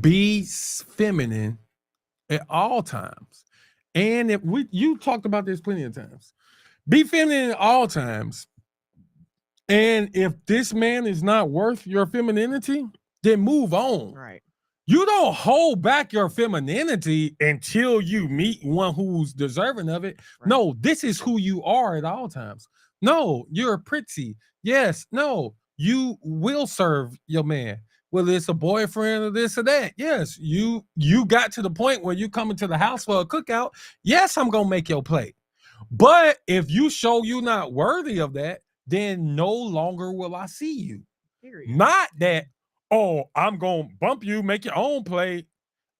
be feminine at all times. And if you talked about this plenty of times. Be feminine at all times. And if this man is not worth your femininity, then move on. Right. You don't hold back your femininity until you meet one who's deserving of it. Right. No, this is who you are at all times. No, you're pretty. Yes. No, you will serve your man. Whether it's a boyfriend or this or that. Yes, you got to the point where you come into the house for a cookout. Yes, I'm going to make your plate. But if you show you're not worthy of that, then no longer will I see you. Period. Not that, oh, I'm going to bump you, make your own plate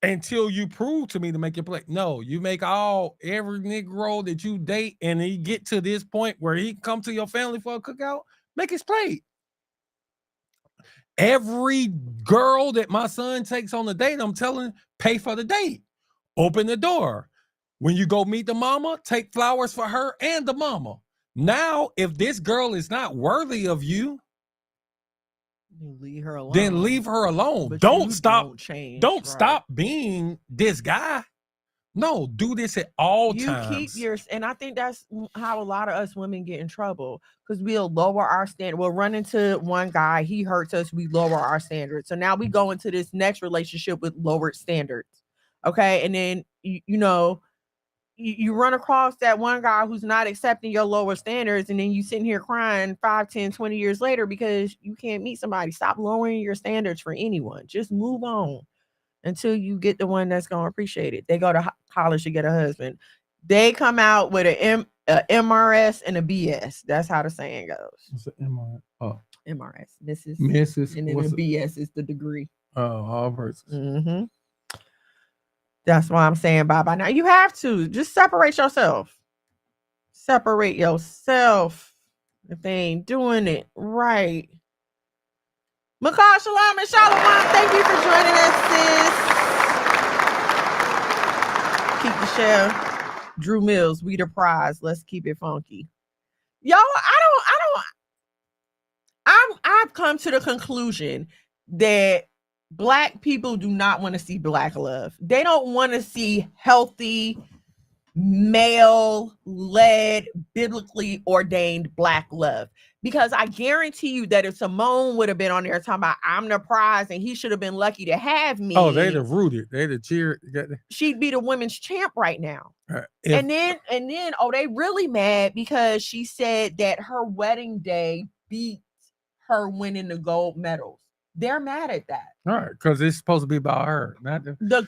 until you prove to me to make your plate. No, you make every Negro that you date and he get to this point where he come to your family for a cookout, make his plate. Every girl that my son takes on a date, I'm telling, pay for the date. Open the door. When you go meet the mama, take flowers for her and the mama. Now, if this girl is not worthy of you, leave her alone. Then leave her alone. But don't stop. Change, don't stop being this guy. No, do this at all times. You keep yours, and I think that's how a lot of us women get in trouble because we'll lower our standard. We'll run into one guy, he hurts us, we lower our standards. So now we go into this next relationship with lowered standards. Okay, and then you know. you run across that one guy who's not accepting your lower standards, and then you sitting here crying 5, 10, 20 years later because you can't meet somebody. Stop lowering your standards for anyone. Just move on until you get the one that's going to appreciate it. They go to college to get a husband. They come out with a MRS and a BS. That's how the saying goes. What's an MRS? Oh. MRS. Mrs. And then What's the BS is the degree. Oh, all verses. Mm-hmm. That's why I'm saying bye-bye. Now, you have to. Just separate yourself. Separate yourself if they ain't doing it right. Makai Shalom and Shalom. Thank you for joining us, sis. Keep the shell. Drew Mills, we the prize. Let's keep it funky. Y'all, I've come to the conclusion that Black people do not want to see Black love. They don't want to see healthy, male-led, biblically ordained Black love. Because I guarantee you that if Simone would have been on there talking about I'm the prize and he should have been lucky to have me. Oh, they'd have rooted. They'd have cheered. She'd be the women's champ right now. And then, they really mad because she said that her wedding day beat her winning the gold medals. They're mad at that. All right, because it's supposed to be about her. Not the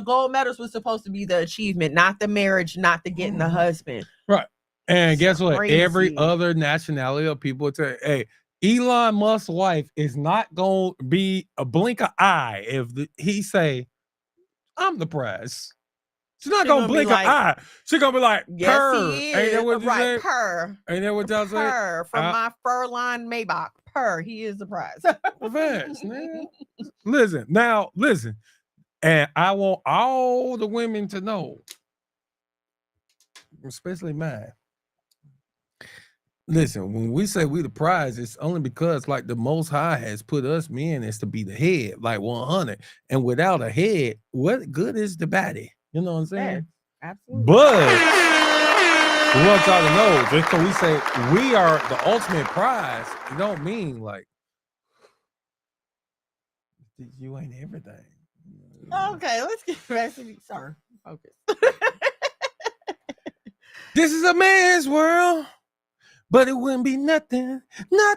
gold medals was supposed to be the achievement, not the marriage, not the getting the husband. Right. And guess what? Crazy. Every other nationality of people would say, hey, Elon Musk's wife is not going to be a blink of eye if he say, I'm the prize. She's not going to blink an eye. She's going to be like, yes, purr. he is. Ain't that what you say? Purr. Ain't that what y'all say? Purr from my fur-lined Maybach. Purr. He is the prize. Fast, man. Listen. And I want all the women to know, especially mine. Listen, when we say we the prize, it's only because like the Most High has put us men as to be the head, like 100. And without a head, what good is the body? You know what I'm saying? Yeah, absolutely. But we want y'all to know, just because we say we are the ultimate prize, it don't mean like you ain't everything. Okay, let's get back to sorry. Focus. This is a man's world. But it wouldn't be nothing without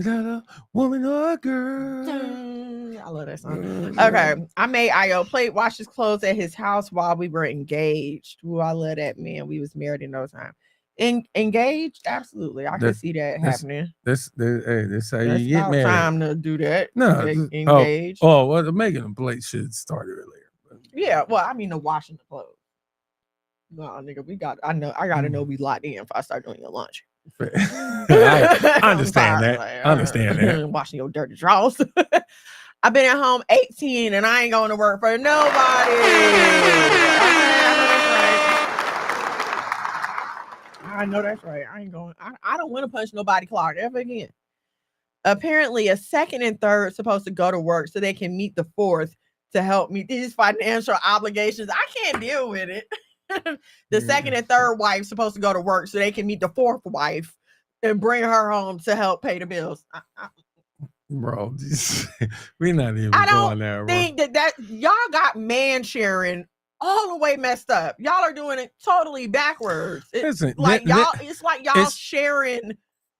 a woman or a girl. I love that song. Okay, I made Io wash his clothes at his house while we were engaged. Ooh, I love that, man. We was married in no time. Engaged? Absolutely. I can see that happening. That's how you get married. Time to do that. No, engaged. Well, the making a plate should start earlier. Yeah, well, I mean the washing the clothes. No, nigga, I gotta know we locked in if I start doing your lunch. I understand that. I understand that. Washing your dirty drawers. I've been at home 18 and I ain't going to work for nobody. I know that's right. I ain't going. I don't want to punch nobody clock ever again. Apparently, a second and third supposed to go to work so they can meet the fourth to help meet these financial obligations. I can't deal with it. The second and third wife supposed to go to work so they can meet the fourth wife and bring her home to help pay the bills. Bro, we're not even going there, bro. I think that y'all got man sharing all the way messed up. Y'all are doing it totally backwards. It's like y'all sharing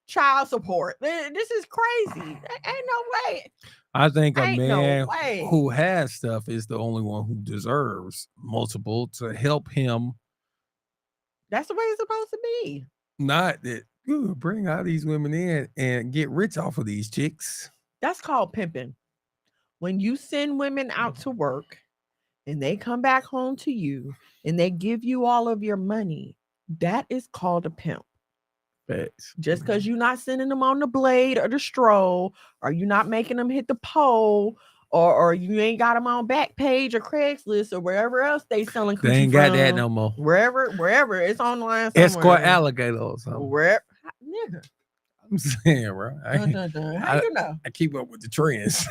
child support. This is crazy. Ain't no way. I think a man who has stuff is the only one who deserves multiple to help him. That's the way it's supposed to be. Not that you bring all these women in and get rich off of these chicks. That's called pimping. When you send women out to work and they come back home to you and they give you all of your money, that is called a pimp. Just because you're not sending them on the blade or the stroll, or you're not making them hit the pole, or you ain't got them on Backpage or Craigslist or wherever else they selling coochie. They ain't got that no more. Wherever it's online. Escort alligator or something. Wherever, nigga. I'm saying, bro. How you know? I keep up with the trends.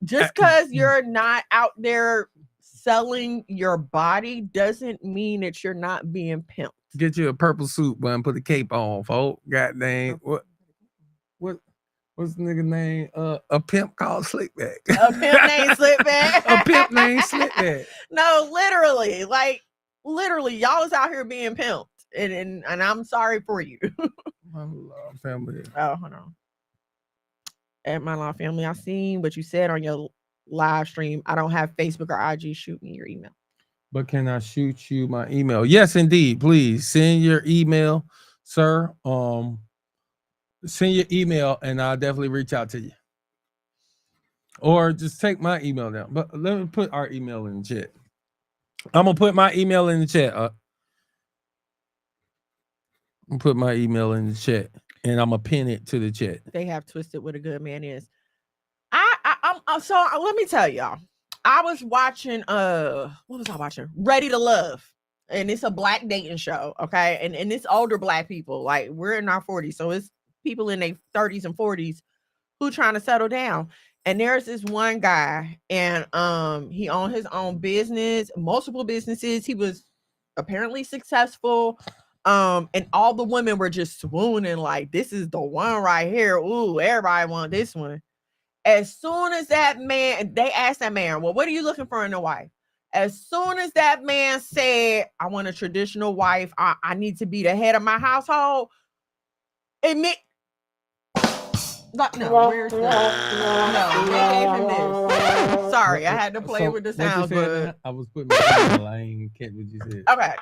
Just because you're not out there selling your body doesn't mean that you're not being pimped. Get you a purple suit, but put a cape on, folks. God dang. What? what's the nigga name? A pimp called Slickback. A pimp named Slickback. A pimp named Slickback. No, literally, y'all is out here being pimped, and I'm sorry for you. My law family. Oh, hold on. At my law family, I seen what you said on your live stream. I don't have Facebook or IG. Shoot me your email. But can I shoot you my email? Yes, indeed. Please send your email, sir. Send your email, and I'll definitely reach out to you. Or just take my email down. But let me put our email in the chat. I'm gonna put my email in the chat. I'm gonna put my email in the chat, and I'm gonna pin it to the chat. They have twisted what a good man is. So let me tell y'all. I was watching what was I watching? Ready to Love. And it's a black dating show, okay? And it's older black people. Like, we're in our 40s, so it's people in their 30s and 40s who trying to settle down. And there's this one guy, and he owned his own business, multiple businesses. He was apparently successful. And all the women were just swooning, like, this is the one right here. Ooh, everybody want this one. As soon as that man, they asked that man, well, what are you looking for in a wife? As soon as that man said, I want a traditional wife, I need to be the head of my household, admit, no, where's the, no, they gave him this. Sorry, I had to play with the sound, but I was putting my I ain't catch what you said. Okay.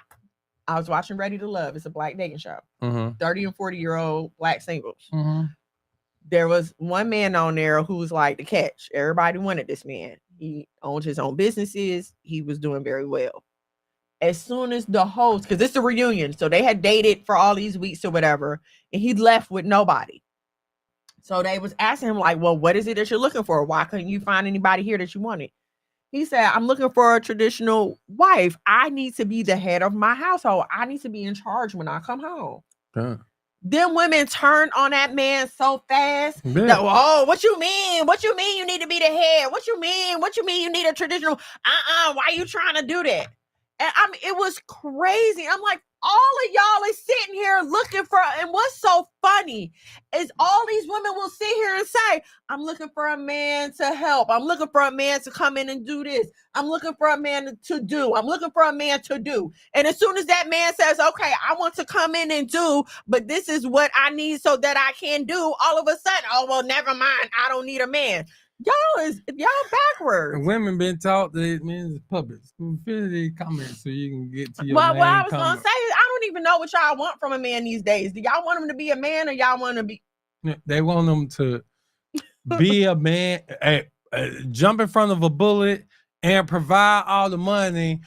I was watching Ready to Love. It's a black dating show. 30 and 40-year-old black singles. There was one man on there who was like the catch. Everybody wanted this man. He owned his own businesses. He was doing very well. As soon as the host, because it's a reunion, so they had dated for all these weeks or whatever, and he left with nobody. So they was asking him, like, well, what is it that you're looking for? Why couldn't you find anybody here that you wanted? He said, I'm looking for a traditional wife. I need to be the head of my household. I need to be in charge when I come home. Them women turned on that man so fast. That, oh, what you mean? What you mean you need to be the head? What you mean? What you mean you need a traditional? Why are you trying to do that? And I mean, it was crazy. I'm like, all of y'all is sitting here looking for, and what's so funny is all these women will sit here and say, I'm looking for a man to help. I'm looking for a man to come in and do this. I'm looking for a man to do. I'm looking for a man to do. And as soon as that man says, okay, I want to come in and do, but this is what I need so that I can do, all of a sudden, oh, well, never mind. I don't need a man. Y'all backwards. And women been taught that men is puppets. Finish these comments so you can get to your well, main what I was comment. gonna say is I don't even know what y'all want from a man these days. Do y'all want him to be a man or y'all want to be? They want them to be a man, jump in front of a bullet and provide all the money,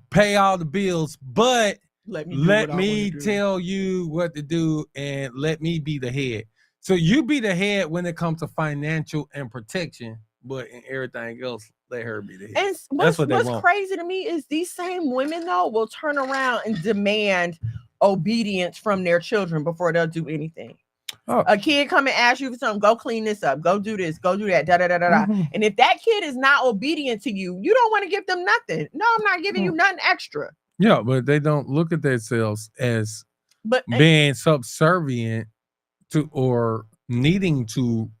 pay all the bills, but let me tell you what to do and let me be the head. So you be the head when it comes to financial and protection, but in everything else, let her be the head. And what's crazy to me is these same women, though, will turn around and demand obedience from their children before they'll do anything. Oh. A kid come and ask you for something, go clean this up, go do this, go do that, da-da-da-da-da. And if that kid is not obedient to you, you don't want to give them nothing. No, I'm not giving you nothing extra. Yeah, but they don't look at themselves as being subservient to or needing to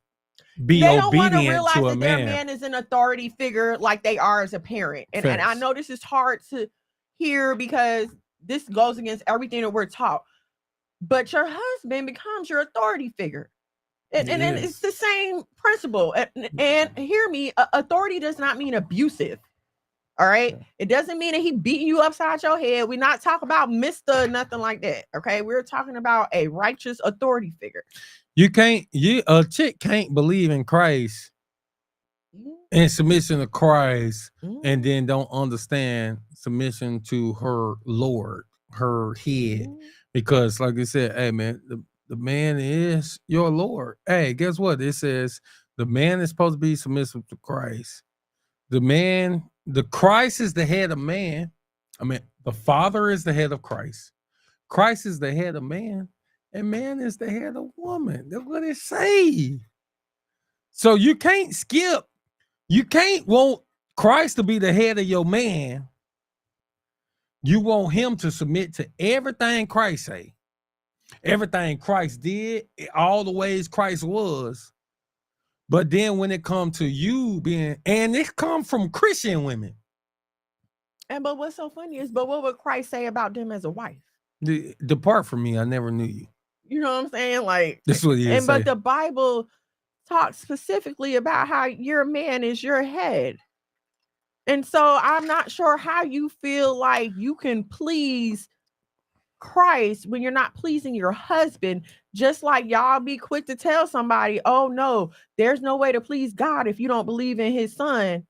be obedient to a man. Their man is an authority figure like they are as a parent. And I know this is hard to hear because this goes against everything that we're taught. But your husband becomes your authority figure. And it's the same principle. And hear me, authority does not mean abusive. All right. It doesn't mean that he beating you upside your head. We're not talking about Mr. nothing like that. Okay. We're talking about a righteous authority figure. A chick can't believe in Christ and submission to Christ and then don't understand submission to her Lord, her head. Because like I said, hey man, the man is your Lord. Hey, guess what? It says the man is supposed to be submissive to Christ. The Christ is the head of man. I mean, the Father is the head of Christ. Christ is the head of man, and man is the head of woman. That's what it say. So you can't skip. You can't want Christ to be the head of your man. You want him to submit to everything Christ say. Everything Christ did, all the ways Christ was. But then when it comes to you being, and it come from Christian women. But what's so funny is, but what would Christ say about them as a wife? Depart from me, I never knew you. You know what I'm saying? Like, this is what he is. But the Bible talks specifically about how your man is your head. And so I'm not sure how you feel like you can please Christ when you're not pleasing your husband. Just like y'all be quick to tell somebody, oh no, there's no way to please God if you don't believe in his son.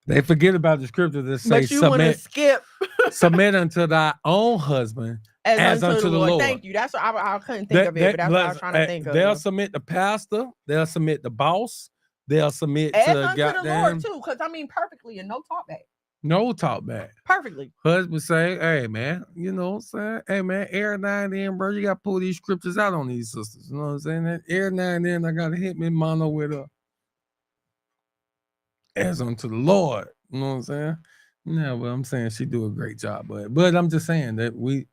They forget about the scripture that says, but you want to skip submit unto thy own husband as unto the Lord. Thank you. That's what I couldn't think of it, but that's what I was trying to think of. They'll submit the pastor, they'll submit the boss, they'll submit as to unto the Lord too, because I mean perfectly and no talk back. No talk back. Perfectly. Husband say, hey man, you know what I'm saying? Hey man, every now and then, bro, you gotta pull these scriptures out on these sisters. You know what I'm saying? Every now and then I gotta hit me mono with a as unto the Lord. You know what I'm saying? No, but I'm saying she do a great job, but I'm just saying that we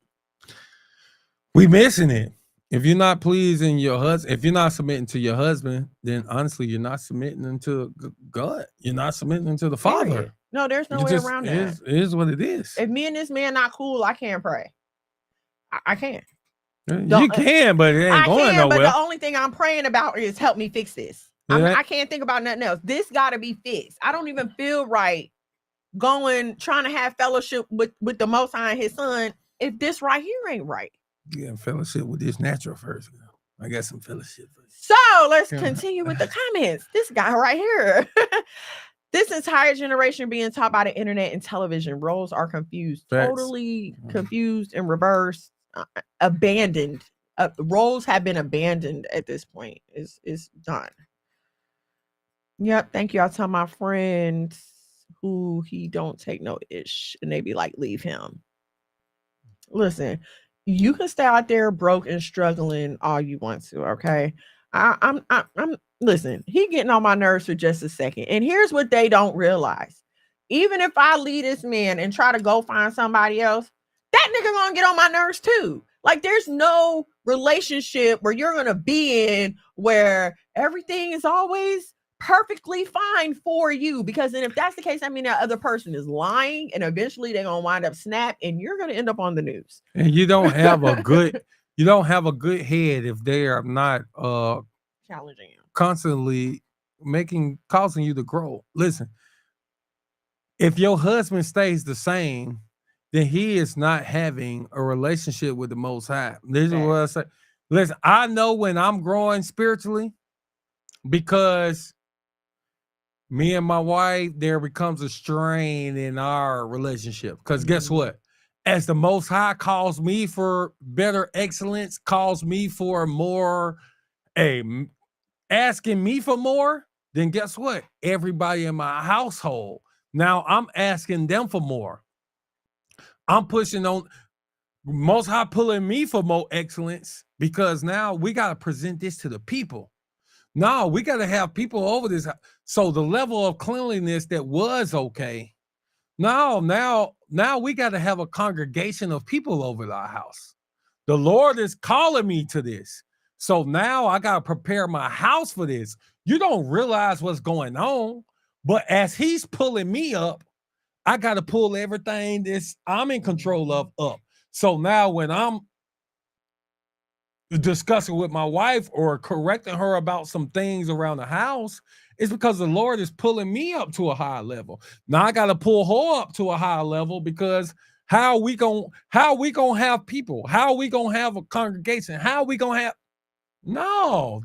missing it. If you're not pleasing your husband, if you're not submitting to your husband, then honestly, you're not submitting unto God. You're not submitting unto the Father. Period. No, there's no way around that. It is what it is. If me and this man not cool, I can't pray. I can't. You can, but it ain't going nowhere. But the only thing I'm praying about is help me fix this. I can't think about nothing else. This got to be fixed. I don't even feel right trying to have fellowship with the Most High and his son if this right here ain't right. Yeah, fellowship with this natural first. I got some fellowship first. So let's continue with the comments. This guy right here. This entire generation being taught by the internet and television. Roles are confused. Totally confused and reversed. Abandoned. Roles have been abandoned at this point. It's done. Yep. Thank you. I'll tell my friends who he don't take no ish. And they be like, leave him. Listen, you can stay out there broke and struggling all you want to, okay? I'm listen, he getting on my nerves for just a second. And here's what they don't realize. Even if I leave this man and try to go find somebody else, that nigga gonna get on my nerves too. Like there's no relationship where you're gonna be in where everything is always perfectly fine for you, because then if that's the case, I mean that other person is lying and eventually they're gonna wind up snap and you're gonna end up on the news. And you don't have a good head if they are not challenging you, constantly causing you to grow. Listen, if your husband stays the same, then he is not having a relationship with the Most High. This is what I say. Listen, I know when I'm growing spiritually because me and my wife, there becomes a strain in our relationship. Because guess what? As the Most High calls me for better excellence, calls me for more, asking me for more, then guess what? Everybody in my household, now I'm asking them for more. I'm pushing on Most High pulling me for more excellence because now we got to present this to the people. No, we got to have people over this. So the level of cleanliness that was okay. Now we got to have a congregation of people over our house. The Lord is calling me to this. So now I got to prepare my house for this. You don't realize what's going on, but as he's pulling me up, I got to pull everything I'm in control of up. So now when I'm discussing with my wife or correcting her about some things around the house, it's because the Lord is pulling me up to a higher level. Now I got to pull her up to a higher level because how we gonna have people? How are we gonna have a congregation? How are we gonna have? No,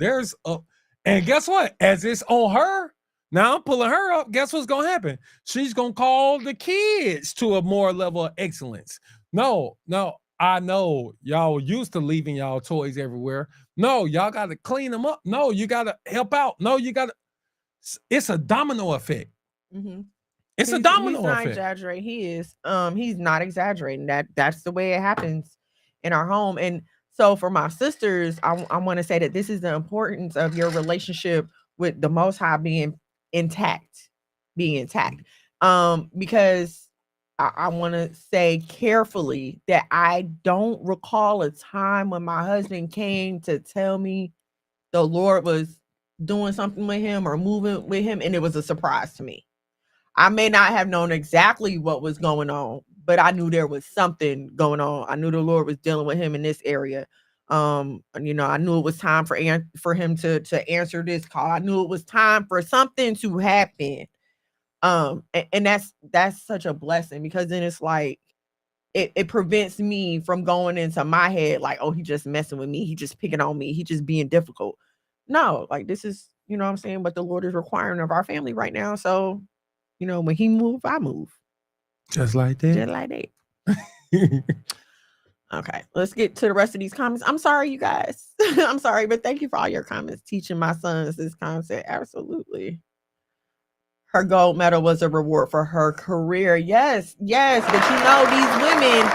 and guess what? As it's on her, now I'm pulling her up. Guess what's gonna happen? She's gonna call the kids to a more level of excellence. No. I know y'all used to leaving y'all toys everywhere. No, y'all got to clean them up. No, you got to help out. No, you got to. It's a domino effect. Mm-hmm. He's a domino effect. He's not exaggerating. He is. He's not exaggerating. That's the way it happens in our home. And so for my sisters, I want to say that this is the importance of your relationship with the Most High being intact. Because I want to say carefully that I don't recall a time when my husband came to tell me the Lord was doing something with him or moving with him, and it was a surprise to me. I may not have known exactly what was going on, but I knew there was something going on. I knew the Lord was dealing with him in this area. I knew it was time for him to answer this call. I knew it was time for something to happen. And that's such a blessing, because then it's like it prevents me from going into my head like, oh, he just messing with me, he just picking on me, he just being difficult. No, like, this is, you know what I'm saying, what the Lord is requiring of our family right now. So, when he move, I move. Just like that. Just like that. Okay, let's get to the rest of these comments. I'm sorry, you guys. I'm sorry, but thank you for all your comments. Teaching my sons this concept. Absolutely. Her gold medal was a reward for her career. Yes. But these women,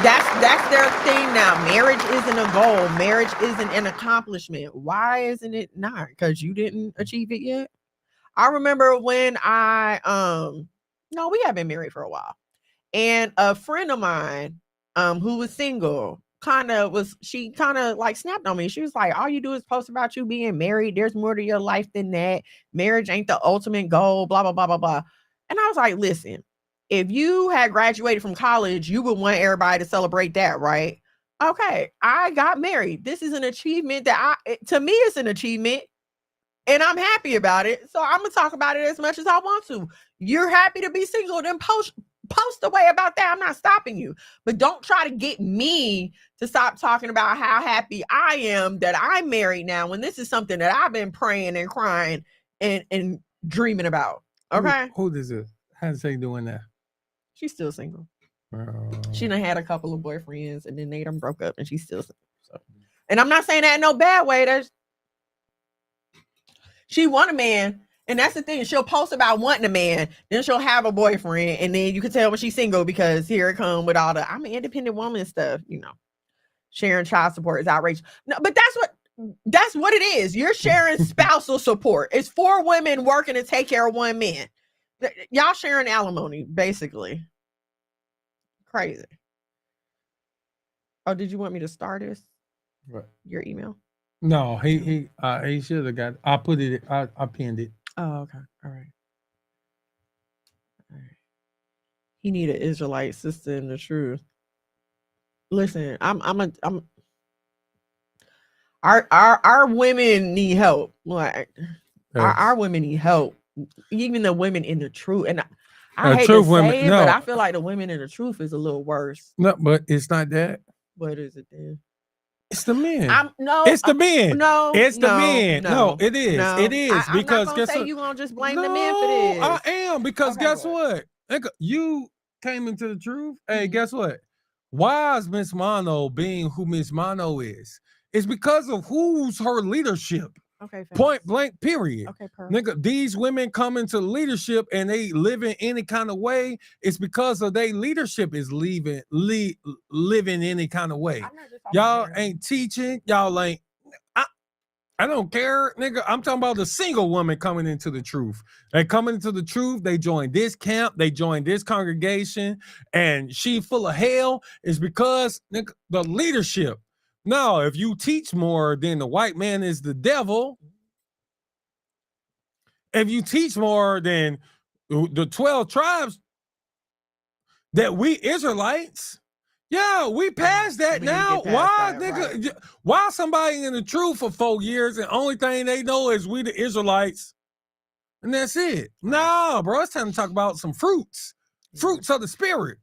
that's their thing now. Marriage isn't a goal. Marriage isn't an accomplishment. Why isn't it not? Because you didn't achieve it yet? I remember when we have been married for a while. And a friend of mine, who was single, kind of like snapped on me. She was like, all you do is post about you being married. There's more to your life than that. Marriage ain't the ultimate goal, blah, blah, blah, blah, blah. And I was like, listen, if you had graduated from college, you would want everybody to celebrate that, right? Okay, I got married. This is an achievement to me, it's an achievement. And I'm happy about it. So I'm going to talk about it as much as I want to. You're happy to be single, then post away about that. I'm not stopping you. But don't try to get me to stop talking about how happy I am that I'm married now, when this is something that I've been praying and crying and dreaming about. Okay? Who is it? How's she doing that? She's still single. She done had a couple of boyfriends, and then they done broke up, and she's still single. So. And I'm not saying that in no bad way. She want a man, and that's the thing. She'll post about wanting a man, then she'll have a boyfriend, and then you can tell when she's single, because here it comes with all the I'm an independent woman stuff. Sharing child support is outrageous. No, but that's what it is. You're sharing spousal support. It's 4 women working to take care of 1 man. Y'all sharing alimony, basically. Crazy. Oh, did you want me to start this? What? Your email? No, he should have got. I put it. I pinned it. Oh, okay. All right. He need an Israelite sister in the truth. Listen, our women need help. Like our women need help. Even the women in the truth. And I hate to say it, but I feel like the women in the truth is a little worse. No, but it's not that. What is it then? It's the men. It's the men. It's the men. No, it is. No. It is. Because guess what? You gonna just blame the men for this? I am, because guess what? You came into the truth. Hey, guess what? Why is Miss Mono being who Miss Mono is? It's because of who's her leadership. Okay. Thanks. Point blank, period. Okay, perfect. Nigga, these women come into leadership and they live in any kind of way. It's because of their leadership is living any kind of way. Y'all ain't teaching. Y'all ain't. I don't care, nigga. I'm talking about the single woman coming into the truth. They coming into the truth. They join this camp. They join this congregation, and she full of hell is because, nigga, the leadership. Now, if you teach more, then the white man is the devil. If you teach more than the 12 tribes that we Israelites, yeah, we passed that now. Why, nigga? Right. Why somebody in the truth for 4 years and only thing they know is we the Israelites, and that's it? No, bro, it's time to talk about some fruits of the spirit.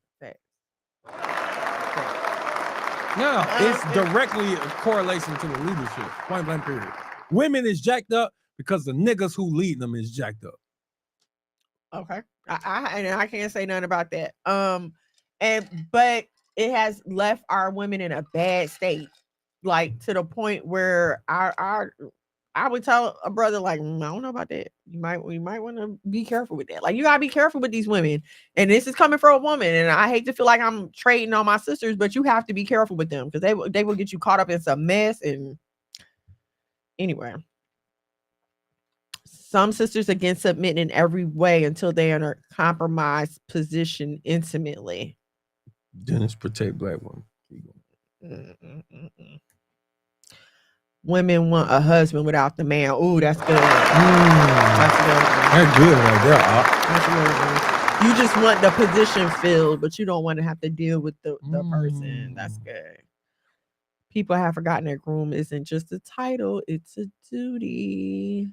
No, it's directly a correlation to the leadership. Point blank, period. Women is jacked up because the niggas who lead them is jacked up. Okay, I can't say nothing about that. But it has left our women in a bad state, like to the point where I would tell a brother, like, I don't know about that. You might want to be careful with that. Like, you gotta be careful with these women. And this is coming from a woman. And I hate to feel like I'm trading on my sisters, but you have to be careful with them, because they will get you caught up in some mess. And anyway, some sisters against submitting in every way until they are in a compromised position intimately. Dennis protect black women. women want a husband without the man. Ooh, that's good. That's good. That's good right there. That's good. You just want the position filled, but you don't want to have to deal with the person. That's good. People have forgotten that groom isn't just a title, it's a duty.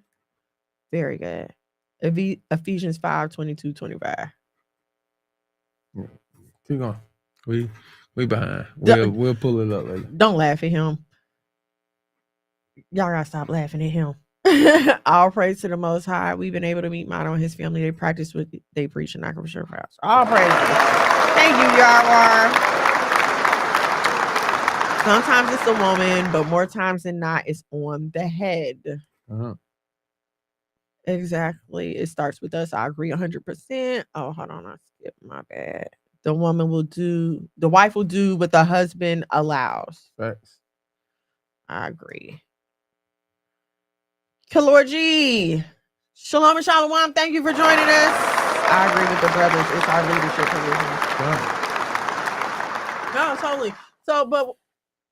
Very good. Ephesians 5:22-25. Keep going. We behind. We'll pull it up later. Don't laugh at him. Y'all gotta stop laughing at him. All praise to the Most High. We've been able to meet Motto and his family. They practice what they preach and I can sure house. All praise. Thank you, Yarwar. Sometimes it's a woman, but more times than not, it's on the head. Exactly. It starts with us. I agree 100%. Oh, hold on. I skipped my bad. The wife will do what the husband allows. Facts. I agree. Kalorji. Shalom and Shalom. Thank you for joining us. I agree with the brothers. It's our leadership position. No, totally. So,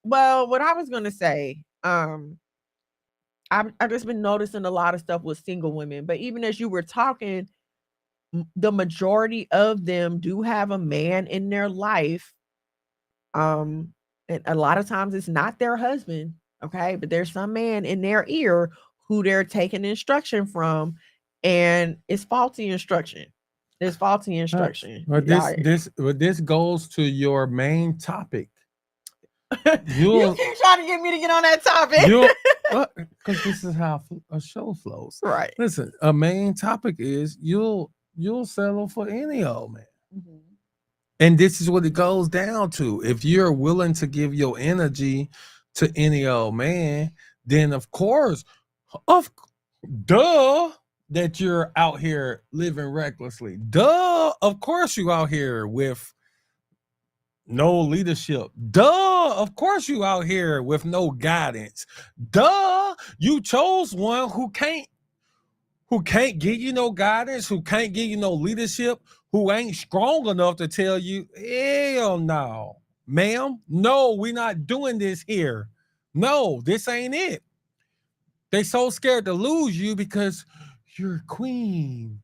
what I was gonna say, I've just been noticing a lot of stuff with single women, but even as you were talking, the majority of them do have a man in their life. And a lot of times it's not their husband, okay, but there's some man in their ear who they're taking instruction from, and it's faulty instruction. There's faulty instruction. But this goes to your main topic. You keep trying to get me to get on that topic. Because this is how a show flows. Right. Listen, a main topic is you'll settle for any old man. Mm-hmm. And this is what it goes down to. If you're willing to give your energy to any old man, then of course, that you're out here living recklessly. Of course you out here with no leadership. Of course you out here with no guidance. You chose one who can't give you no guidance, who can't give you no leadership, who ain't strong enough to tell you, hell no, ma'am, no, we're not doing this here. No, this ain't it. They so scared to lose you because you're a queen.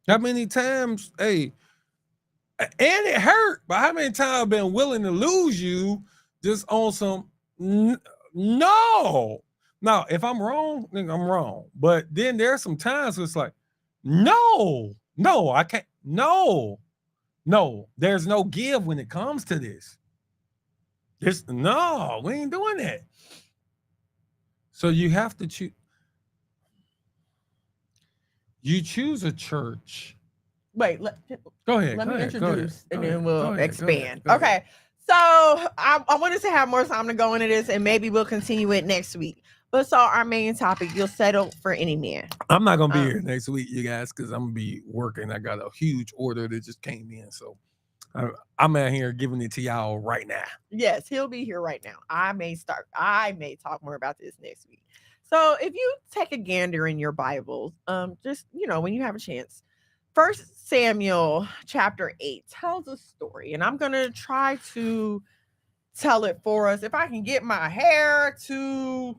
How many times, and it hurt, but how many times I've been willing to lose you just on some, no. Now, if I'm wrong, then I'm wrong. But then there's some times where it's like, no, I can't, no, there's no give when it comes to this. No, we ain't doing that. So you have to choose. You choose a church. Wait, go ahead. Let me introduce and then we'll expand. Go ahead. Okay. So I wanted to have more time to go into this and maybe we'll continue it next week. But so our main topic, you'll settle for any man. I'm not going to be here next week, you guys, because I'm going to be working. I got a huge order that just came in. So I'm out here giving it to y'all right now. Yes, he'll be here right now. I may talk more about this next week. So if you take a gander in your Bibles, just, when you have a chance, 1 Samuel chapter 8 tells a story, and I'm going to try to tell it for us. If I can get my hair to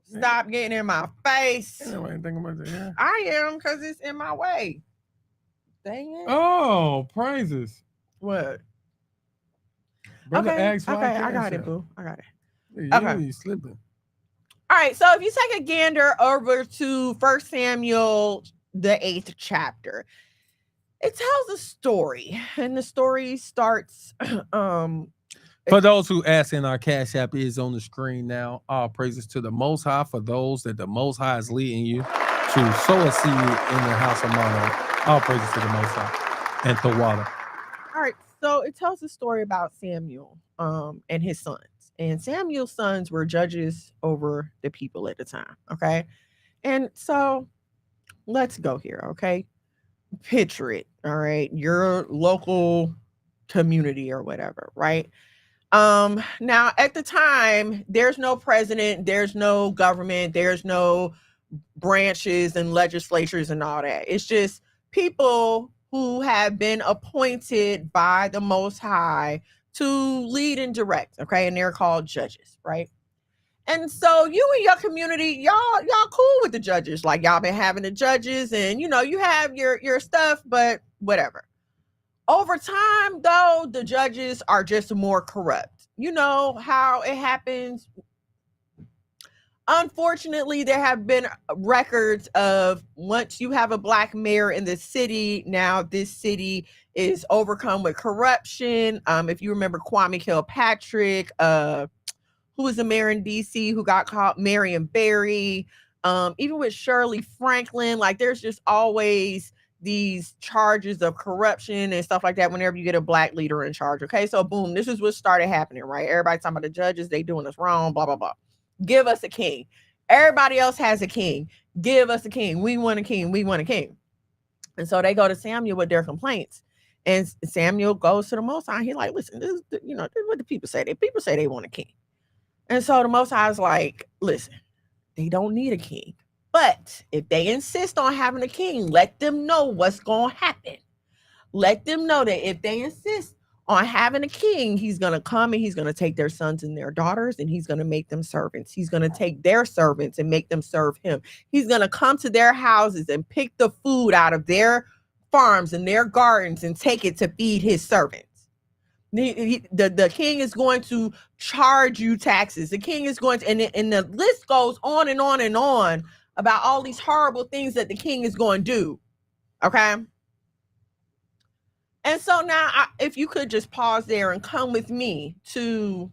stop getting in my face. I am, because it's in my way. Dang it. Oh, praises. What? Brother okay, I got it, boo. I got it. Okay. You slipping. All right, so if you take a gander over to 1 Samuel, the 8th chapter, it tells a story, and the story starts for those who ask, in our Cash App is on the screen now. All praises to the Most High for those that the Most High is leading you to sow a seed in the house of Mono. All praises to the Most High and to water. All right, so it tells a story about Samuel and his sons. And Samuel's sons were judges over the people at the time, okay? And so let's go here, okay? Picture it, all right? Your local community or whatever, right? Now at the time, there's no president, there's no government, there's no branches and legislatures and all that. It's just people who have been appointed by the Most High to lead and direct, okay? And they're called judges, right? And so you and your community, y'all cool with the judges. Like y'all been having the judges and you have your stuff, but whatever. Over time though, the judges are just more corrupt. You know how it happens. Unfortunately, there have been records of once you have a black mayor in the city, now this city is overcome with corruption. If you remember Kwame Kilpatrick, who was the mayor in DC who got caught, Marion Barry, even with Shirley Franklin, like there's just always these charges of corruption and stuff like that whenever you get a black leader in charge. Okay, so boom, this is what started happening, right? Everybody talking about the judges, they doing us wrong, blah, blah, blah. Give us a king. Everybody else has a king. Give us a king. We want a king. We want a king. And so they go to Samuel with their complaints. And Samuel goes to the Most High. He's like, listen, this is what the people say. The people say they want a king. And so the Most High is like, listen, they don't need a king. But if they insist on having a king, let them know what's going to happen. Let them know that if they insist on having a king, he's going to come and he's going to take their sons and their daughters and he's going to make them servants. He's going to take their servants and make them serve him. He's going to come to their houses and pick the food out of their farms and their gardens and take it to feed his servants. The king is going to charge you taxes. The king is going to, and the list goes on and on and on about all these horrible things that the king is going to do. Okay. And so now, if you could just pause there and come with me to,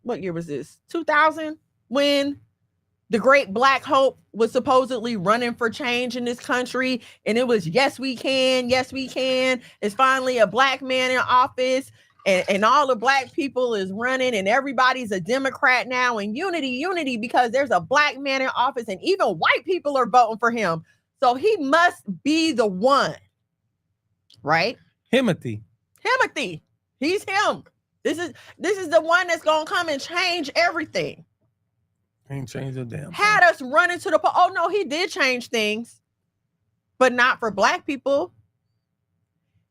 what year was this? 2000, when the Great Black Hope was supposedly running for change in this country. And it was, yes, we can. Yes, we can. It's finally a black man in office. And all the black people is running and everybody's a Democrat now. And unity, because there's a black man in office and even white people are voting for him. So he must be the one. Right? Timothy. He's him. This is the one that's gonna come and change everything. Ain't changed a damn Had us running to the oh no, he did change things, but not for black people.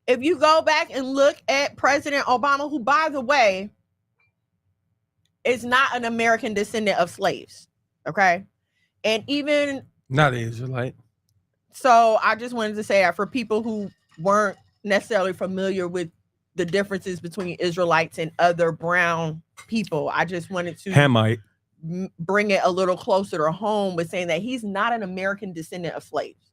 If you go back and look at President Obama, who, by the way, is not an American descendant of slaves. Okay. And even not an Israelite. So I just wanted to say that for people who weren't necessarily familiar with the differences between Israelites and other brown people, I just wanted to Hamite bring it a little closer to home with saying that he's not an American descendant of slaves.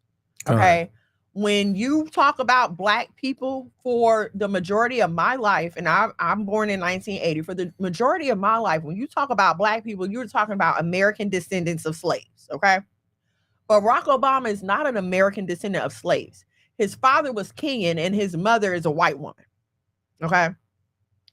Okay. When you talk about black people, for the majority of my life, and I'm born in 1980, for the majority of my life, when you talk about black people, you're talking about American descendants of slaves. Okay. Barack Obama is not an American descendant of slaves. His father was Kenyan and his mother is a white woman. Okay.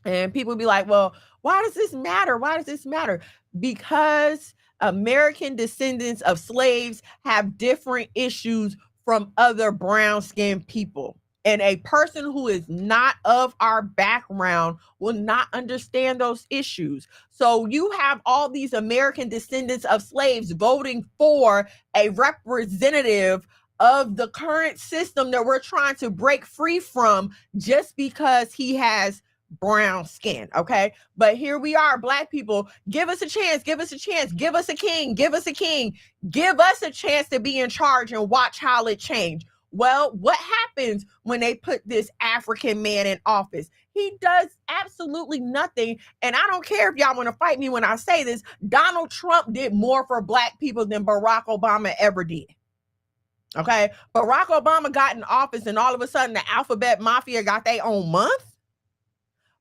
And people be like, well, why does this matter? Why does this matter? Because American descendants of slaves have different issues from other brown-skinned people. And a person who is not of our background will not understand those issues. So you have all these American descendants of slaves voting for a representative of the current system that we're trying to break free from just because he has brown skin. Okay. But here we are, black people. Give us a chance. Give us a chance. Give us a king. Give us a king. Give us a chance to be in charge and watch how it change. Well, what happens when they put this African man in office? He does absolutely nothing. And I don't care if y'all want to fight me when I say this. Donald Trump did more for black people than Barack Obama ever did. Okay. Barack Obama got in office and all of a sudden the alphabet mafia got their own month.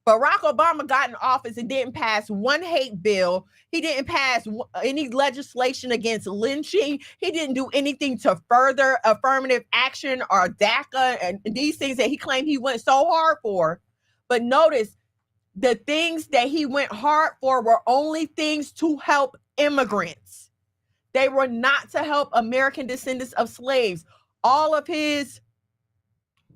Barack Obama got in office and didn't pass one hate bill. He didn't pass any legislation against lynching. He didn't do anything to further affirmative action or DACA and these things that he claimed he went so hard for. But notice, the things that he went hard for were only things to help immigrants. They were not to help American descendants of slaves. All of his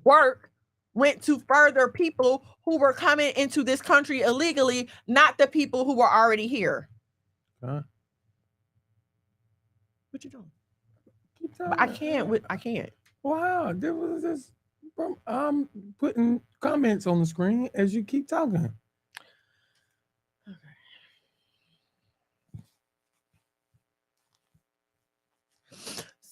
work went to further people who were coming into this country illegally, not the people who were already here. What you doing? I can't. Wow, there was this. I'm putting comments on the screen as you keep talking.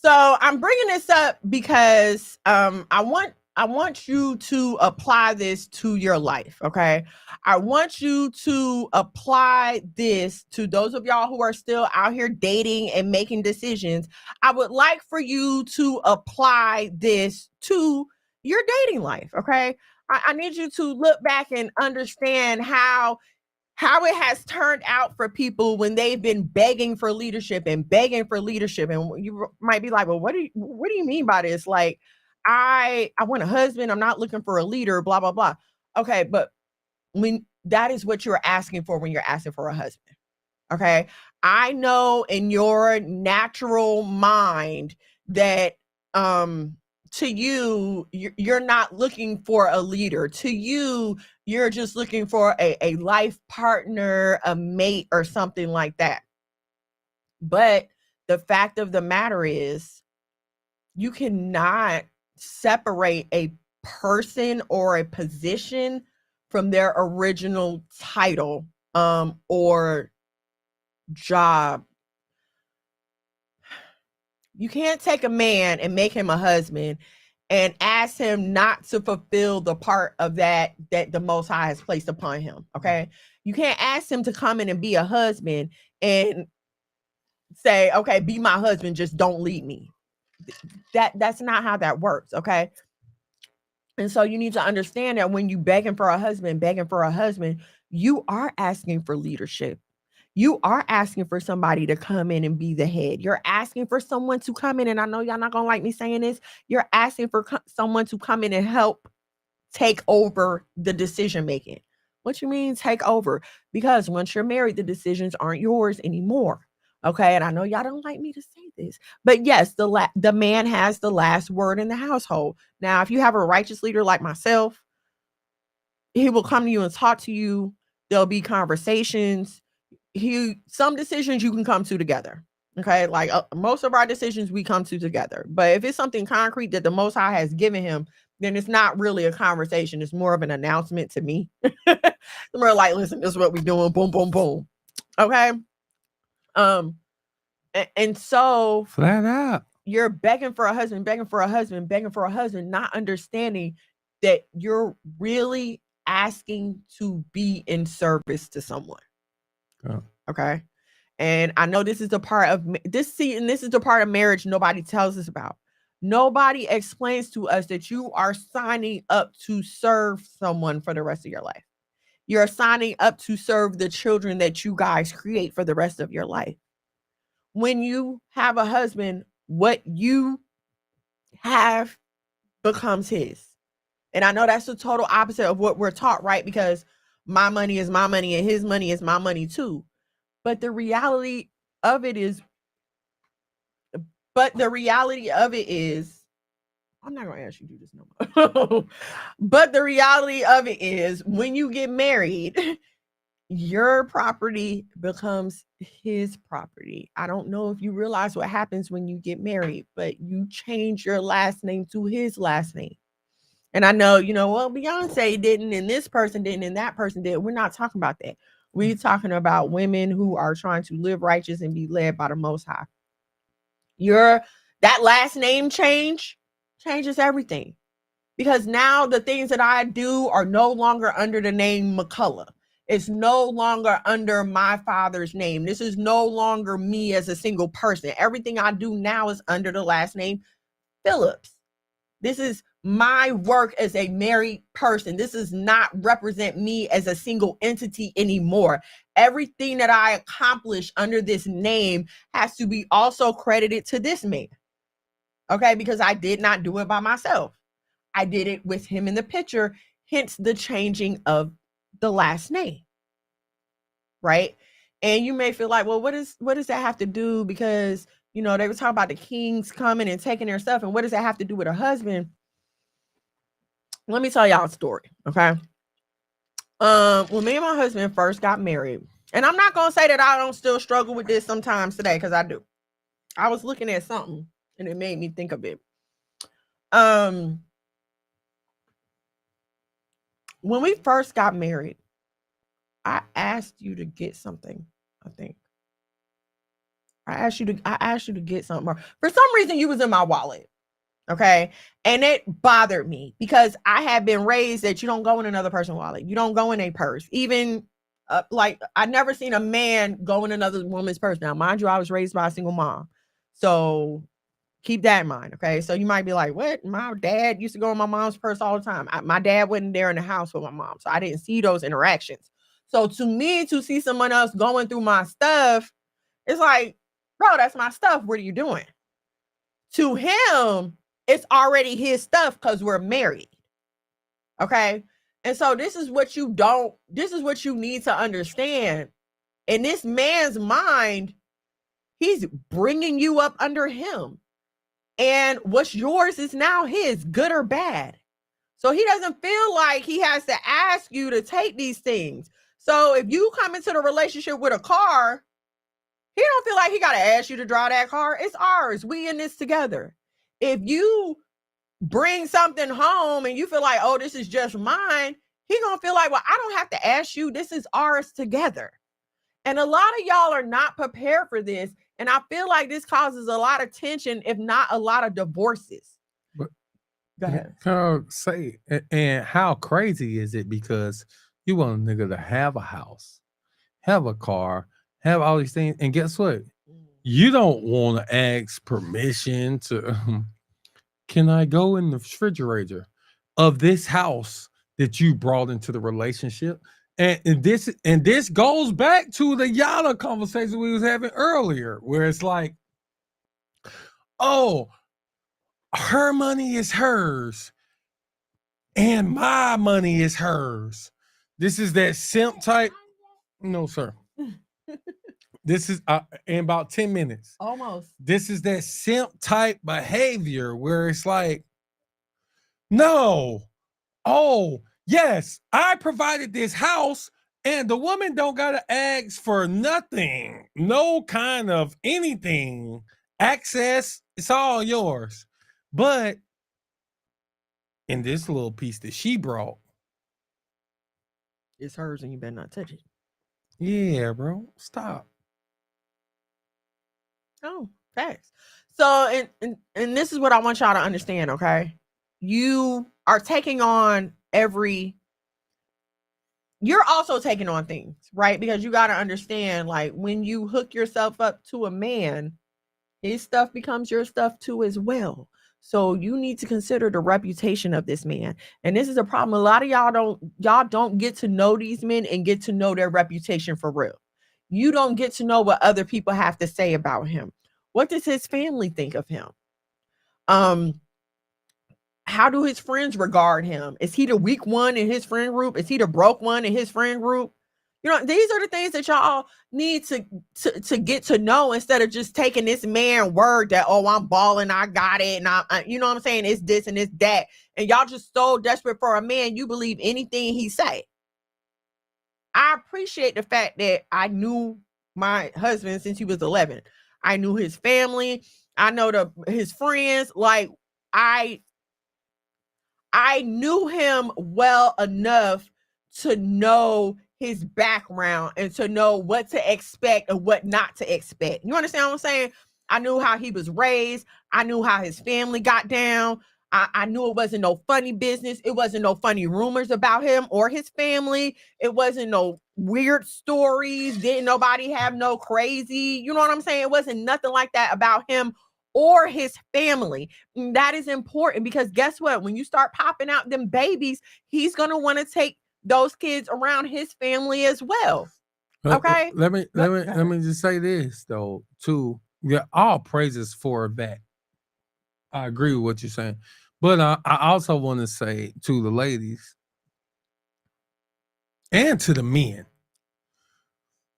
So I'm bringing this up because I want you to apply this to your life, okay? I want you to apply this to those of y'all who are still out here dating and making decisions. I would like for you to apply this to your dating life, okay? I need you to look back and understand how it has turned out for people when they've been begging for leadership and begging for leadership. And you might be like, well, what do you mean by this? Like, I want a husband. I'm not looking for a leader, blah, blah, blah. Okay. But when that is what you're asking for when you're asking for a husband. Okay. I know in your natural mind that, to you, you're not looking for a leader. To you, you're just looking for a life partner, a mate, or something like that. But the fact of the matter is, you cannot separate a person or a position from their original title or job. You can't take a man and make him a husband and ask him not to fulfill the part of that the Most High has placed upon him. Okay. You can't ask him to come in and be a husband and say, okay, be my husband, just don't leave me. That's not how that works. Okay. And so you need to understand that when you begging for a husband, you are asking for leadership. You are asking for somebody to come in and be the head. You're asking for someone to come in, and I know y'all not gonna like me saying this. You're asking for someone to come in and help take over the decision making. What you mean take over? Because once you're married, the decisions aren't yours anymore. Okay, and I know y'all don't like me to say this, but yes, the man has the last word in the household. Now, if you have a righteous leader like myself, he will come to you and talk to you. There'll be conversations. Some decisions you can come to together. Okay. Like most of our decisions we come to together. But if it's something concrete that the Most High has given him, then it's not really a conversation. It's more of an announcement to me. We're like, listen, this is what we're doing. Boom, boom, boom. Okay. And so flat out, you're begging for a husband, not understanding that you're really asking to be in service to someone. Okay. And I know this is the part of this is the part of marriage nobody tells us about. Nobody explains to us that you are signing up to serve someone for the rest of your life. You're signing up to serve the children that you guys create for the rest of your life. When you have a husband, what you have becomes his. And I know that's the total opposite of what we're taught, right? Because my money is my money and his money is my money too. But the reality of it is, I'm not going to ask you to do this no more. But the reality of it is, when you get married, your property becomes his property. I don't know if you realize what happens when you get married, but you change your last name to his last name. And I know, well, Beyonce didn't, and this person didn't, and that person did. We're not talking about that. We're talking about women who are trying to live righteous and be led by the Most High. That last name changes everything. Because now the things that I do are no longer under the name McCullough. It's no longer under my father's name. This is no longer me as a single person. Everything I do now is under the last name Phillips. This is my work as a married person. This does not represent me as a single entity anymore. Everything that I accomplish under this name has to be also credited to this man. Okay, because I did not do it by myself. I did it with him in the picture, hence the changing of the last name. Right? And you may feel like, well, what does that have to do? Because, they were talking about the kings coming and taking their stuff. And what does that have to do with a husband? Let me tell y'all a story. Okay. When me and my husband first got married, and I'm not going to say that I don't still struggle with this sometimes today, because I do. I was looking at something and it made me think of it. when we first got married, I asked you to get something, I think. I asked you to get something. For some reason, you was in my wallet. Okay. And it bothered me because I had been raised that you don't go in another person's wallet. You don't go in a purse. Even like I never seen a man go in another woman's purse. Now, mind you, I was raised by a single mom. So keep that in mind. Okay. So you might be like, what? My dad used to go in my mom's purse all the time. My dad wasn't there in the house with my mom. So I didn't see those interactions. So to me, to see someone else going through my stuff, it's like, bro, that's my stuff. What are you doing? To him, it's already his stuff because we're married. Okay. And so this is what you need to understand. In this man's mind, he's bringing you up under him. And what's yours is now his, good or bad. So he doesn't feel like he has to ask you to take these things. So if you come into the relationship with a car, he don't feel like he got to ask you to drive that car. It's ours. We in this together. If you bring something home and you feel like, oh, this is just mine, he gonna feel like, well, I don't have to ask you. This is ours together. And a lot of y'all are not prepared for this. And I feel like this causes a lot of tension, if not a lot of divorces. But go ahead. Can I say, and how crazy is it? Because you want a nigga to have a house, have a car, have all these things. And guess what? You don't want to ask permission to, can I go in the refrigerator of this house that you brought into the relationship? And this goes back to the Yada conversation we was having earlier, where it's like, oh, her money is hers and my money is hers. This is that simp type. No, sir. This is in about 10 minutes. Almost. This is that simp type behavior where it's like, no, oh, yes, I provided this house and the woman don't got to ask for nothing, no kind of anything, access, it's all yours. But in this little piece that she brought, it's hers and you better not touch it. Yeah, bro, stop. Oh, facts. So, and this is what I want y'all to understand, okay? You are taking on you're also taking on things, right? Because you got to understand, like, when you hook yourself up to a man, his stuff becomes your stuff too as well. So you need to consider the reputation of this man. And this is a problem. A lot of y'all don't get to know these men and get to know their reputation for real. You don't get to know what other people have to say about him. What does his family think of him? How do his friends regard him? Is he the weak one in his friend group? Is he the broke one in his friend group? You know, these are the things that y'all need to get to know instead of just taking this man word that, oh, I'm balling, I got it. And I you know what I'm saying? It's this and it's that. And y'all just so desperate for a man, you believe anything he say. I appreciate the fact that I knew my husband since he was 11. I knew his family. I know his friends. Like, I knew him well enough to know his background and to know what to expect and what not to expect. You understand what I'm saying? I knew how he was raised. I knew how his family got down. I knew it wasn't no funny business. It wasn't no funny rumors about him or his family. It wasn't no weird stories. Didn't nobody have no crazy, you know what I'm saying? It wasn't nothing like that about him or his family. And that is important because guess what? When you start popping out them babies, he's going to want to take those kids around his family as well. Okay. Let me just say this though, too. Yeah, all praises for that. I agree with what you're saying. But I also want to say to the ladies and to the men,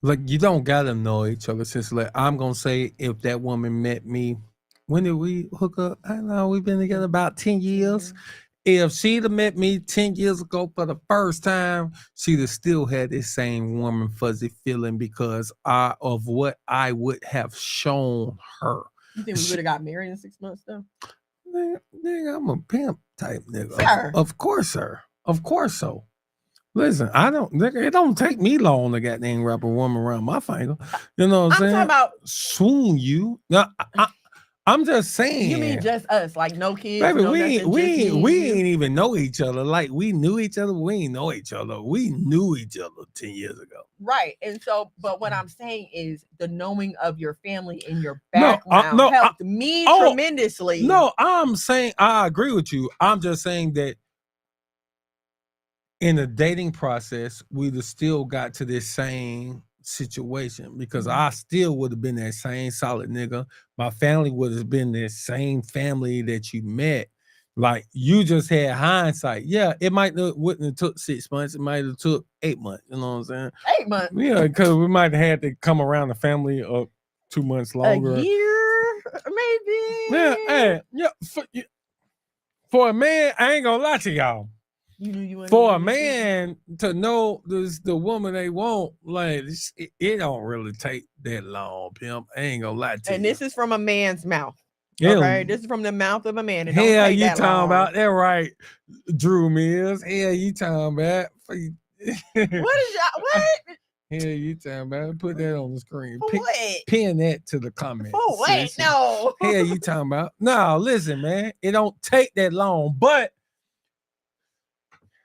like, you don't gotta know each other. Since, like, I'm gonna say, if that woman met me, when did we hook up? I don't know, we've been together about 10 years. Mm-hmm. If she'd have met me 10 years ago for the first time, she'd have still had this same warm and fuzzy feeling because of what I would have shown her. You think we would have got married in 6 months though? Nigga, I'm a pimp type nigga. Sir. Of course, sir. Of course so. Listen, it don't take me long to goddamn wrap a woman around my finger. You know what I'm saying? Talking about swoon you. Now, I'm just saying. You mean just us, like no kids? Baby, no we nothing, ain't even know each other. Like we knew each other. We ain't know each other. We knew each other 10 years ago. Right. And so, but what I'm saying is the knowing of your family and your background helped me tremendously. No, I'm saying I agree with you. I'm just saying that in the dating process, we'd have still got to this same situation because I still would have been that same solid nigga. My family would have been the same family that you met. Like you just had hindsight. Yeah, it wouldn't have took 6 months. It might have took 8 months. You know what I'm saying? 8 months. Yeah, because we might have had to come around the family 2 months longer. A year, maybe. Yeah, hey, yeah. For a man, I ain't gonna lie to y'all. For a man to know the woman they want, like it don't really take that long, pimp. I ain't gonna lie to you. And this is from a man's mouth. Okay, this is from the mouth of a man. Hell, you talking about that, right, Drew Mills? Hell, you talking about? What is y'all? What? Hell, you talking about? Put that on the screen. What? Pin that to the comments. For what? No. Hell, you talking about? No, listen, man. It don't take that long, but.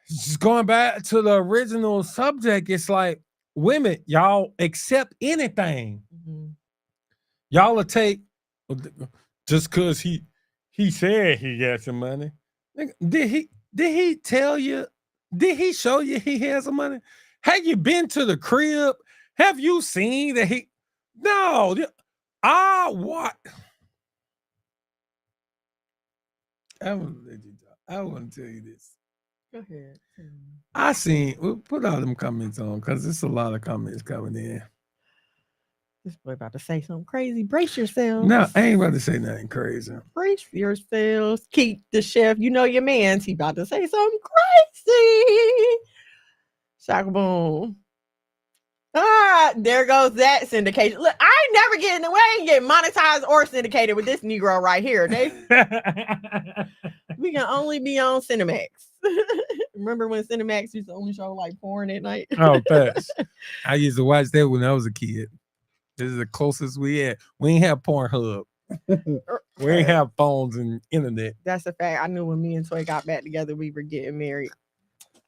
Just going back to the original subject, it's like women, y'all accept anything. Mm-hmm. Y'all will take just because he said he got some money. Did he tell you? Did he show you he has some money? Have you been to the crib? Have you seen that he? No, what? I want to tell you this. Go ahead. I seen. We'll put all them comments on because there's a lot of comments coming in. This boy about to say something crazy. Brace yourselves. No, I ain't about to say nothing crazy. Brace yourselves. Keep the chef. You know your man's. He about to say something crazy. Shaka boom. There goes that syndication. Look, I ain't never getting away and get monetized or syndicated with this Negro right here. We can only be on Cinemax. Remember when Cinemax used to only show like porn at night? Oh, thanks. I used to watch that when I was a kid. This is the closest we had. We ain't have Pornhub. We ain't have phones and internet. That's a fact. I knew when me and Toy got back together, we were getting married.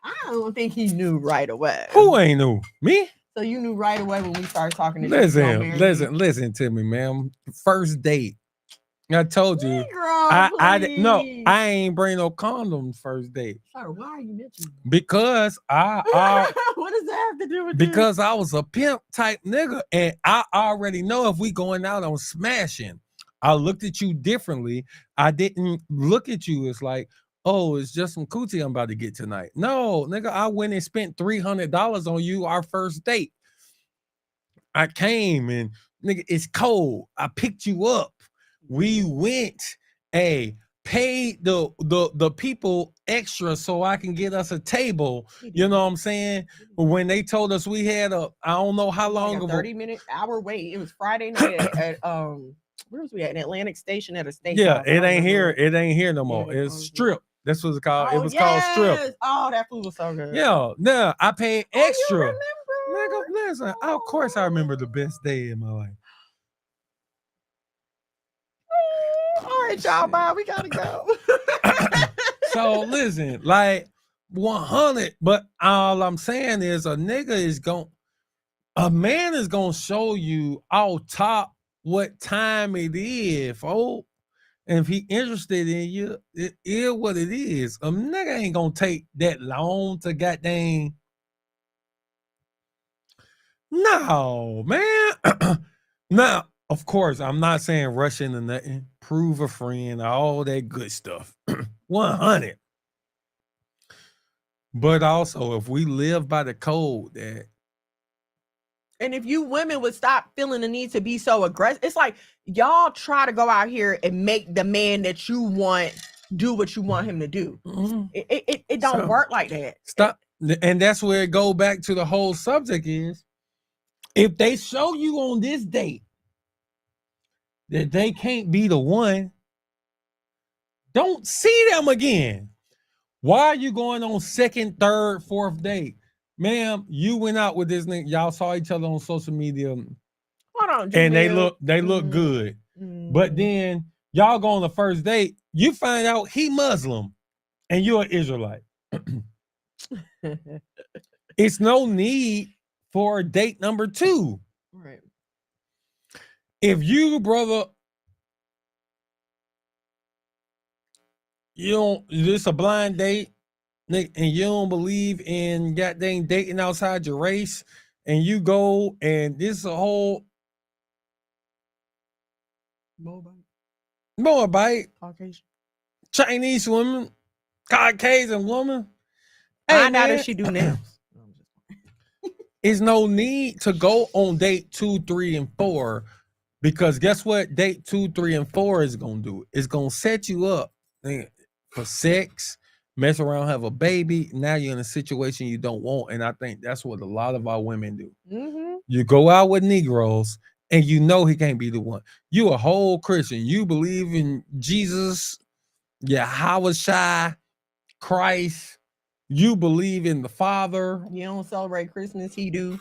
I don't think he knew right away. Who ain't knew? Me? So you knew right away when we started talking to Listen to me, man. First date. I told you. I ain't bring no condoms first date. Sir, why are you mentioning? Because what does that have to do with because I was a pimp type nigga, and I already know if we going out on smashing. I looked at you differently. I didn't look at you as like, oh, it's just some coochie I'm about to get tonight. No, nigga, I went and spent $300 on you our first date. I came and nigga, it's cold. I picked you up. We went, paid the people extra so I can get us a table. You know what I'm saying? When they told us we had I don't know how long ago. 30-minute hour wait. It was Friday night at where was we at? An Atlantic Station at a steakhouse. Yeah, it ain't here. It ain't here no more. It's Strip. That's what it's called. It was called Strip. Oh, that food was so good. Yeah, no, I paid extra. You remember? Nigga, listen, of course I remember the best day in my life. All right, y'all, bye. We gotta go. So listen, like 100, but all I'm saying is a man is gonna show you out top what time it is, folks. And if he interested in you, it is what it is. A nigga ain't gonna take that long to goddamn. No, man. Now, of course, I'm not saying rush into nothing. Prove a friend, all that good stuff. 100. But also, if we live by the code that. And if you women would stop feeling the need to be so aggressive, it's like y'all try to go out here and make the man that you want do what you want him to do. Mm-hmm. It don't work like that. Stop. And that's where it go back to the whole subject is, if they show you on this date that they can't be the one, don't see them again. Why are you going on second, third, fourth date? ma'am, you went out with this nigga. Y'all saw each other on social media. Hold on, and Jamil. they look good. But then y'all go on the first date, you find out he Muslim and you're an Israelite. It's no need for date number 2. Right. If you, brother, you don't, it's a blind date, and you don't believe in goddamn dating outside your race, and you go and this is a whole Moabite, Caucasian, Chinese woman, Caucasian woman. Find out if she do nails. Is no need to go on date 2, 3, and 4, because guess what? Date 2, 3, and 4 is gonna do. It's gonna set you up for sex, mess around, have a baby. Now you're in a situation you don't want, and I think that's what a lot of our women do. Mm-hmm. You go out with Negroes, and you know he can't be the one. You a whole Christian. You believe in Jesus, Yahweh, Christ. You believe in the Father. You don't celebrate Christmas, he do.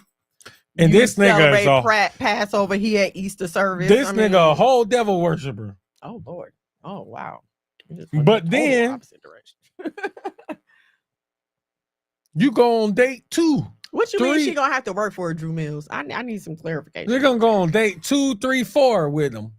And you this nigga is a Passover, he at Easter service. This nigga a whole devil worshiper. Oh Lord. Oh wow. But then opposite direction. You go on date 2. What you mean she gonna have to work for Drew Mills? I need some clarification. They're gonna go on date 2, 3, 4 with him.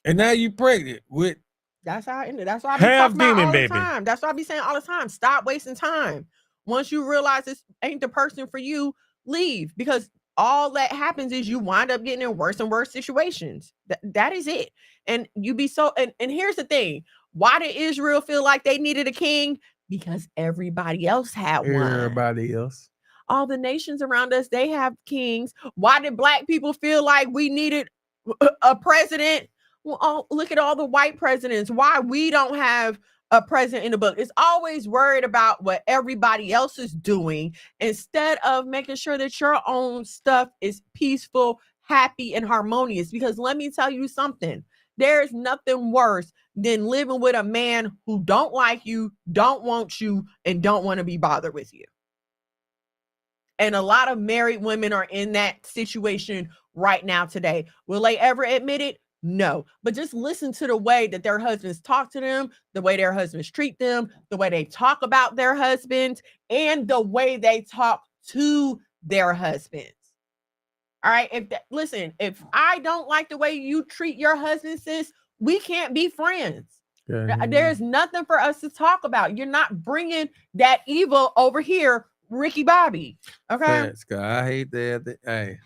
And now you pregnant with That's how I ended. That's why I be talking about all the time. That's why I be saying all the time. Stop wasting time. Once you realize this ain't the person for you, leave. Because all that happens is you wind up getting in worse and worse situations. That is it. And you be so and here's the thing. Why did Israel feel like they needed a king? Because everybody else had one. Everybody else. All the nations around us, they have kings. Why did black people feel like we needed a president? Well, look at all the white presidents. Why we don't have a president in the book? It's always worried about what everybody else is doing instead of making sure that your own stuff is peaceful, happy, and harmonious. Because let me tell you something. There's nothing worse than living with a man who don't like you, don't want you, and don't want to be bothered with you. And a lot of married women are in that situation right now today. Will they ever admit it? No, but just listen to the way that their husbands talk to them, the way their husbands treat them, the way they talk about their husbands, and the way they talk to their husbands. All right. If I don't like the way you treat your husband, sis, we can't be friends. There's nothing for us to talk about. You're not bringing that evil over here, Ricky Bobby. Okay. I hate that. Hey.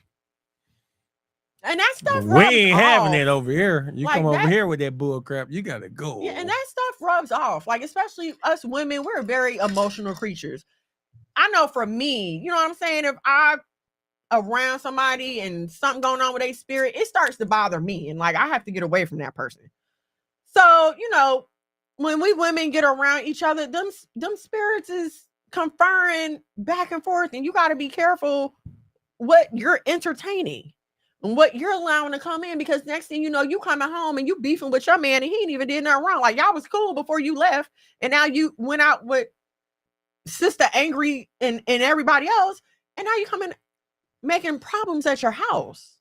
And that stuff we ain't having it over here. You come over here with that bull crap, you gotta go. Yeah, and that stuff rubs off. Like, especially us women, we're very emotional creatures. I know for me, you know what I'm saying? If I'm around somebody and something going on with their spirit, it starts to bother me. And like, I have to get away from that person. So, when we women get around each other, them spirits is conferring back and forth. And you got to be careful what you're entertaining. And what you're allowing to come in, because next thing you know, you coming home and you beefing with your man and he ain't even did nothing wrong. Like, y'all was cool before you left. And now you went out with sister angry and everybody else. And now you coming making problems at your house.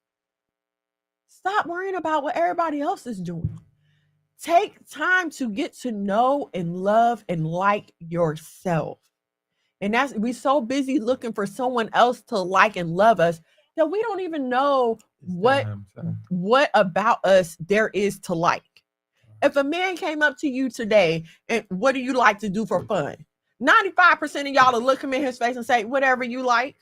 Stop worrying about what everybody else is doing. Take time to get to know and love and like yourself. And we so busy looking for someone else to like and love us that we don't even know what about us there is to like. If a man came up to you today and what do you like to do for fun? 95% of y'all will look him in his face and say, whatever you like.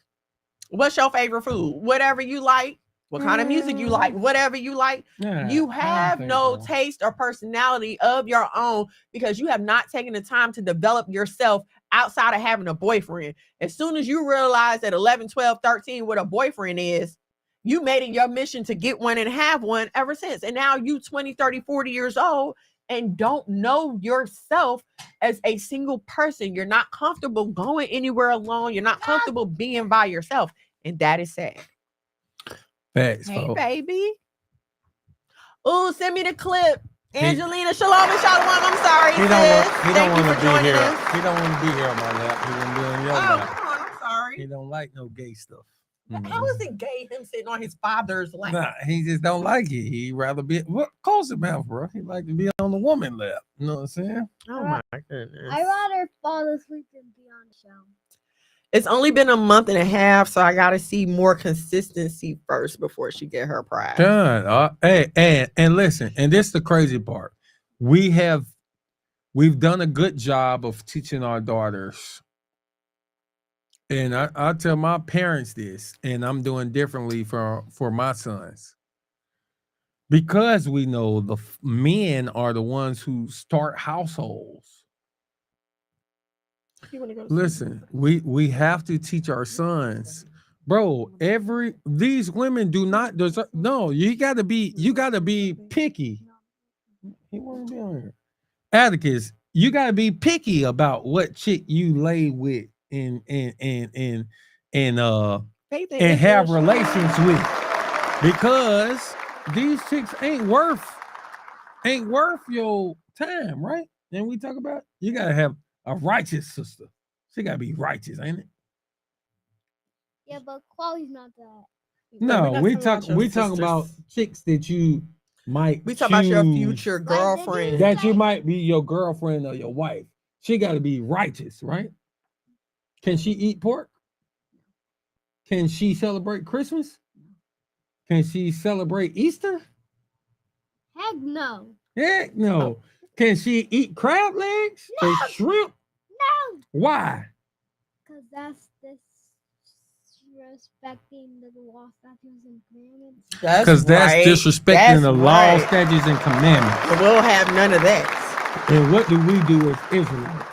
What's your favorite food? Whatever you like. What kind of music you like? Whatever you like. Yeah, you have no taste or personality of your own because you have not taken the time to develop yourself outside of having a boyfriend. As soon as you realize at 11, 12, 13 what a boyfriend is, you made it your mission to get one and have one ever since. And now you 20, 30, 40 years old and don't know yourself as a single person. You're not comfortable going anywhere alone. You're not comfortable being by yourself. And that is sad. Thanks, hey, baby. Oh, send me the clip. Angelina, shalom and shalom. I'm sorry. He don't want to be here. He don't want to be here on my lap. He want to be on your lap. Come on. I'm sorry. He don't like no gay stuff. How is it gay him sitting on his father's lap? Nah, he just don't like it. He rather be close it mouth, bro. He like to be on the woman lap. You know what I'm saying? Oh my goodness. I rather fall asleep than be on the show. It's only been a month and a half, so I gotta see more consistency first before she get her prize. God, and listen, and this is the crazy part. We've done a good job of teaching our daughters. And I tell my parents this, and I'm doing differently for my sons. Because we know the men are the ones who start households. Listen, we have to teach our sons, bro. These women do not deserve. No, you gotta be picky. He won't be on here. Atticus, you gotta be picky about what chick you lay with and have relations with, because these chicks ain't worth your time, right? And we talk about you gotta have a righteous sister. She gotta be righteous, ain't it? Yeah, but Chloe's not that. No, we talking about chicks that you might. We talk about your future girlfriend. That you might be your girlfriend or your wife. She got to be righteous, right? Can she eat pork? Can she celebrate Christmas? Can she celebrate Easter? Heck no. Heck no. Can she eat crab legs No. and shrimp? No. Why? Because that's disrespecting the law, statutes, and commandments. Because that's disrespecting the law, statutes, and commandments. And we'll have none of that. And what do we do as Israelites?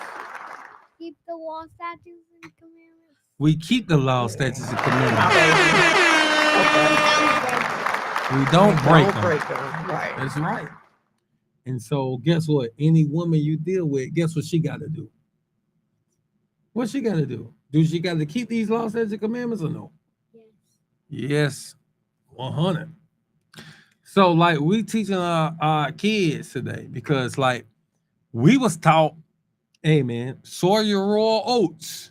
Keep the law, statutes, and commandments. We keep the law, statutes, and commandments. Okay. We don't break them. Right. That's right. And so, guess what? Any woman you deal with, guess what she got to do? What she got to do? Do she got to keep these laws, statutes, and commandments or no? Yes. 100. So, like, we teaching our kids today because, like, we was taught, hey, man, sow your raw oats.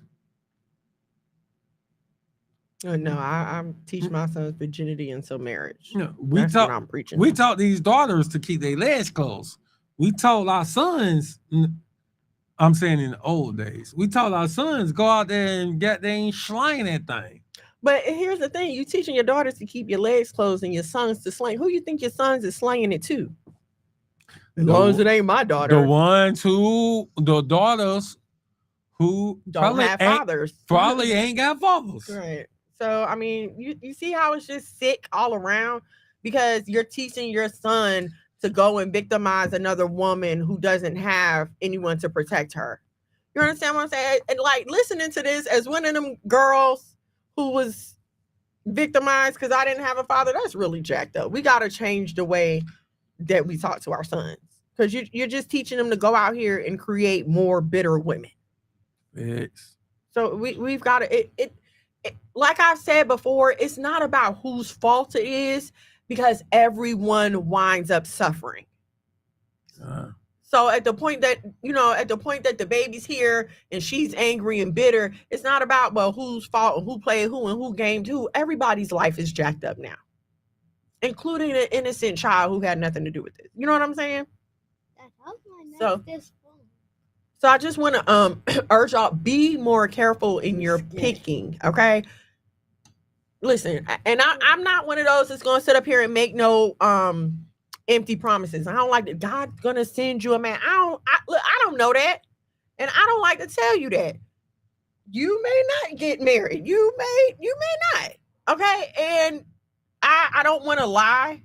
No, I'm teaching my sons virginity until marriage. No, That's what I'm preaching. We taught these daughters to keep their legs closed. We told our sons, I'm saying in the old days, we told our sons go out there and get they slang that thing. But here's the thing: you teaching your daughters to keep your legs closed and your sons to slang. Who you think your sons is slanging it to? As long as it ain't my daughter. The daughters who don't have fathers. Probably ain't got fathers. Right. So, I mean, you see how it's just sick all around because you're teaching your son to go and victimize another woman who doesn't have anyone to protect her. You understand what I'm saying? And like listening to this as one of them girls who was victimized because I didn't have a father, that's really jacked up. We got to change the way that we talk to our sons because you're just teaching them to go out here and create more bitter women. Yes. So we've got to, like I've said before, it's not about whose fault it is because everyone winds up suffering. So at the point that, the baby's here and she's angry and bitter, it's not about, well, whose fault and who played who and who gamed who. Everybody's life is jacked up now, including an innocent child who had nothing to do with it. You know what I'm saying? So I just want to urge y'all, be more careful in your picking, okay? Listen, and I'm not one of those that's going to sit up here and make no empty promises. I don't like that God's going to send you a man. I don't know that. And I don't like to tell you that. You may not get married. You may not. Okay? And I don't want to lie.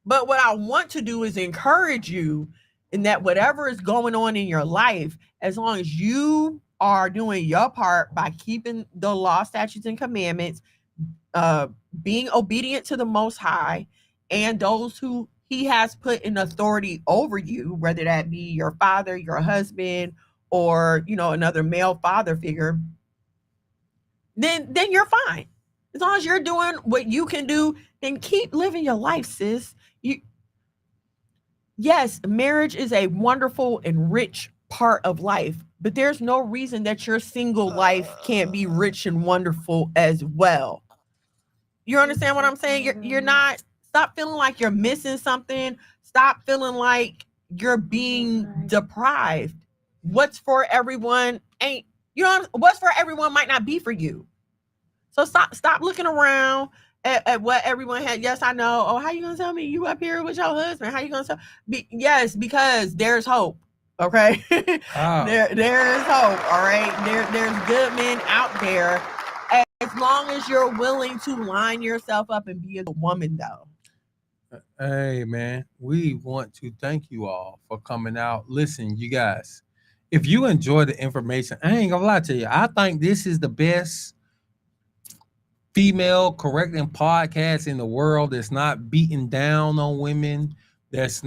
But what I want to do is encourage you in that whatever is going on in your life, as long as you are doing your part by keeping the law, statutes, and commandments, being obedient to the Most High and those who he has put in authority over you, whether that be your father, your husband, or, another male father figure, then you're fine. As long as you're doing what you can do, then keep living your life, sis. Yes, marriage is a wonderful and rich part of life, but there's no reason that your single life can't be rich and wonderful as well. You understand what I'm saying? You're not, stop feeling like you're missing something. Stop feeling like you're being deprived. What's for everyone ain't, what's for everyone might not be for you. So stop looking around at what everyone had. Yes, I know. Oh, how you gonna tell me you up here with your husband? How you gonna tell? Yes, because there's hope. Okay, there is hope. All right, there's good men out there. As long as you're willing to line yourself up and be a woman, though. Hey, man, we want to thank you all for coming out. Listen, you guys, if you enjoy the information, I ain't gonna lie to you. I think this is the best female correcting podcast in the world that's not beating down on women. This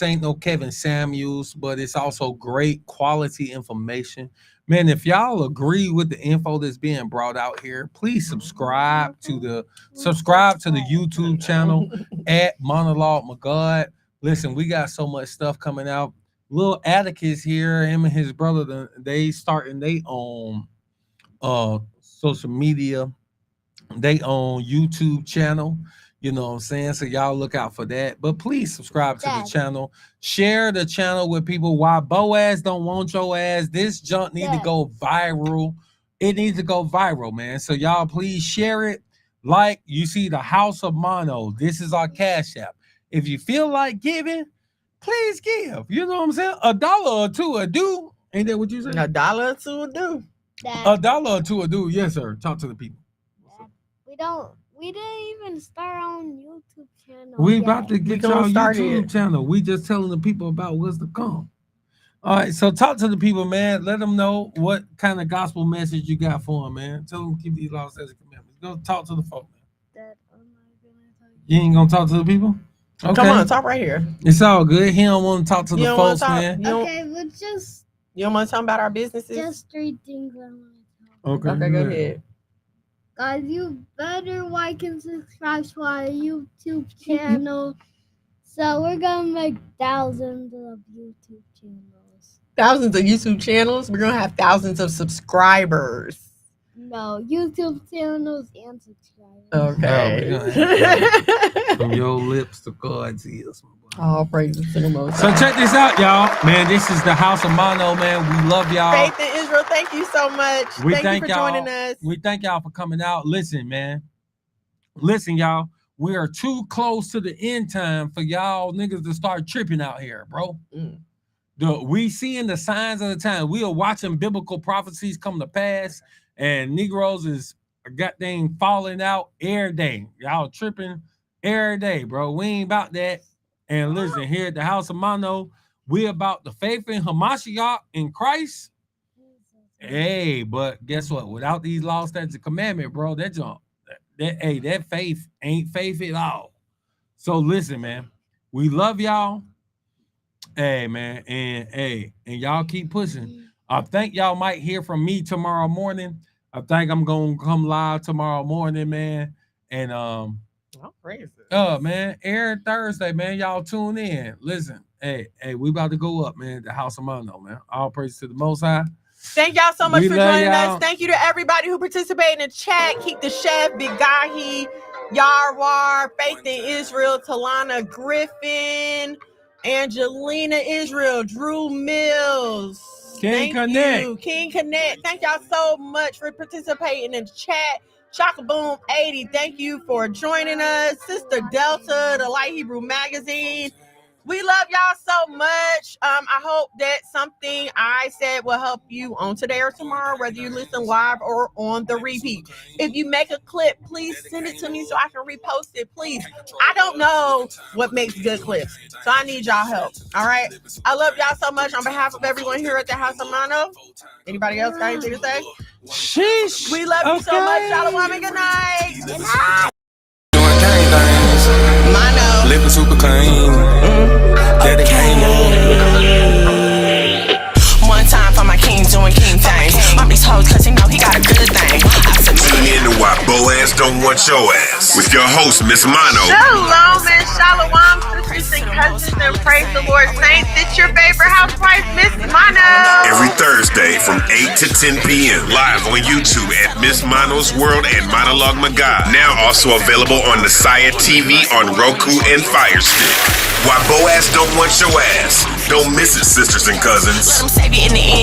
ain't no Kevin Samuels, but it's also great quality information. Man, if y'all agree with the info that's being brought out here, please subscribe to the YouTube channel at Monologue McGod. Listen, we got so much stuff coming out. Little Atticus here, him and his brother, they starting their own social media. They own YouTube channel. You know what I'm saying? So y'all look out for that. But please subscribe to the channel. Share the channel with people. Why Boaz don't want your ass. This junk need to go viral. It needs to go viral, man. So y'all please share it. Like, you see the House of Mono. This is our Cash App. If you feel like giving, please give. You know what I'm saying? $1 or $2 a do. Ain't that what you said? $1 or $2 a do. $1 or $2 a do. Yes, sir. Talk to the people. We didn't even start on YouTube channel. We about to get y'all YouTube channel. We just telling the people about what's to come. All right, so talk to the people, man. Let them know what kind of gospel message you got for them, man. Tell them to keep these laws as commandments. Go talk to the folk, man. You ain't gonna talk to the people? Okay. Come on, talk right here. It's all good. He don't want to talk to the folks, man. Okay, but just... You don't want to talk about our businesses? Just 3 things I want to talk about. Okay, go ahead. Guys, you better like and subscribe to our YouTube channel. So we're gonna make thousands of YouTube channels. Thousands of YouTube channels? We're gonna have thousands of subscribers. No, YouTube channels and subscribers. Okay. From your lips to God's ears. All praises to the Most High. So check this out, y'all. Man, this is the House of Mono, man. We love y'all. Faith in Israel, thank you so much. Thank you for joining us. We thank y'all for coming out. Listen, man. Listen, y'all. We are too close to the end time for y'all niggas to start tripping out here, bro. We seeing the signs of the time. We are watching biblical prophecies come to pass, and Negroes is goddamn falling out every day. Y'all tripping every day, bro. We ain't about that. And listen, here at the House of Mono, we about the faith in Hamashiach in Christ. Hey, but guess what? Without these laws, statutes, and commandment, bro, that faith ain't faith at all. So listen, man, we love y'all. Hey, man, and y'all keep pushing. I think y'all might hear from me tomorrow morning. I think I'm gonna come live tomorrow morning, man. And man, every Thursday, man, y'all tune in. Listen, hey, we about to go up, man. The House of Mono, man. All praise to the Most High. Thank y'all so much for joining us. Thank you to everybody who participated in the chat. Keep the Chef, Big Gahi, Yarwar, Faith in Israel, Talana Griffin, Angelina Israel, Drew Mills. King Connect. King Connect. Thank y'all so much for participating in the chat. Shaka Boom 80, thank you for joining us. Sister Delta, the Light Hebrew Magazine. We love y'all so much. I hope that something I said will help you on today or tomorrow, whether you listen live or on the repeat. If you make a clip, please send it to me so I can repost it, please. I don't know what makes good clips, so I need y'all help. All right. I love y'all so much. On behalf of everyone here at the House of Mono, anybody else got anything to say? Sheesh. We love you so much. Shalom and good night. Good night. Doing gang things. Mono. Living super clean. That it came on. One time for my king doing king things. My beast hoes cause he know he got a good thing. Tune in to Why Boaz Don't Want Your Ass with your host, Miss Mono. Shalom and shalom, sisters and cousins and praise the Lord saints. It's your favorite housewife, Miss Mono. Every Thursday from 8 to 10 p.m. live on YouTube at Miss Mono's World and Monologue Maga. Now also available on the Saya TV on Roku and Fire Stick. Why Boaz don't want your ass? Don't miss it, sisters and cousins. Let 'em save you in the end.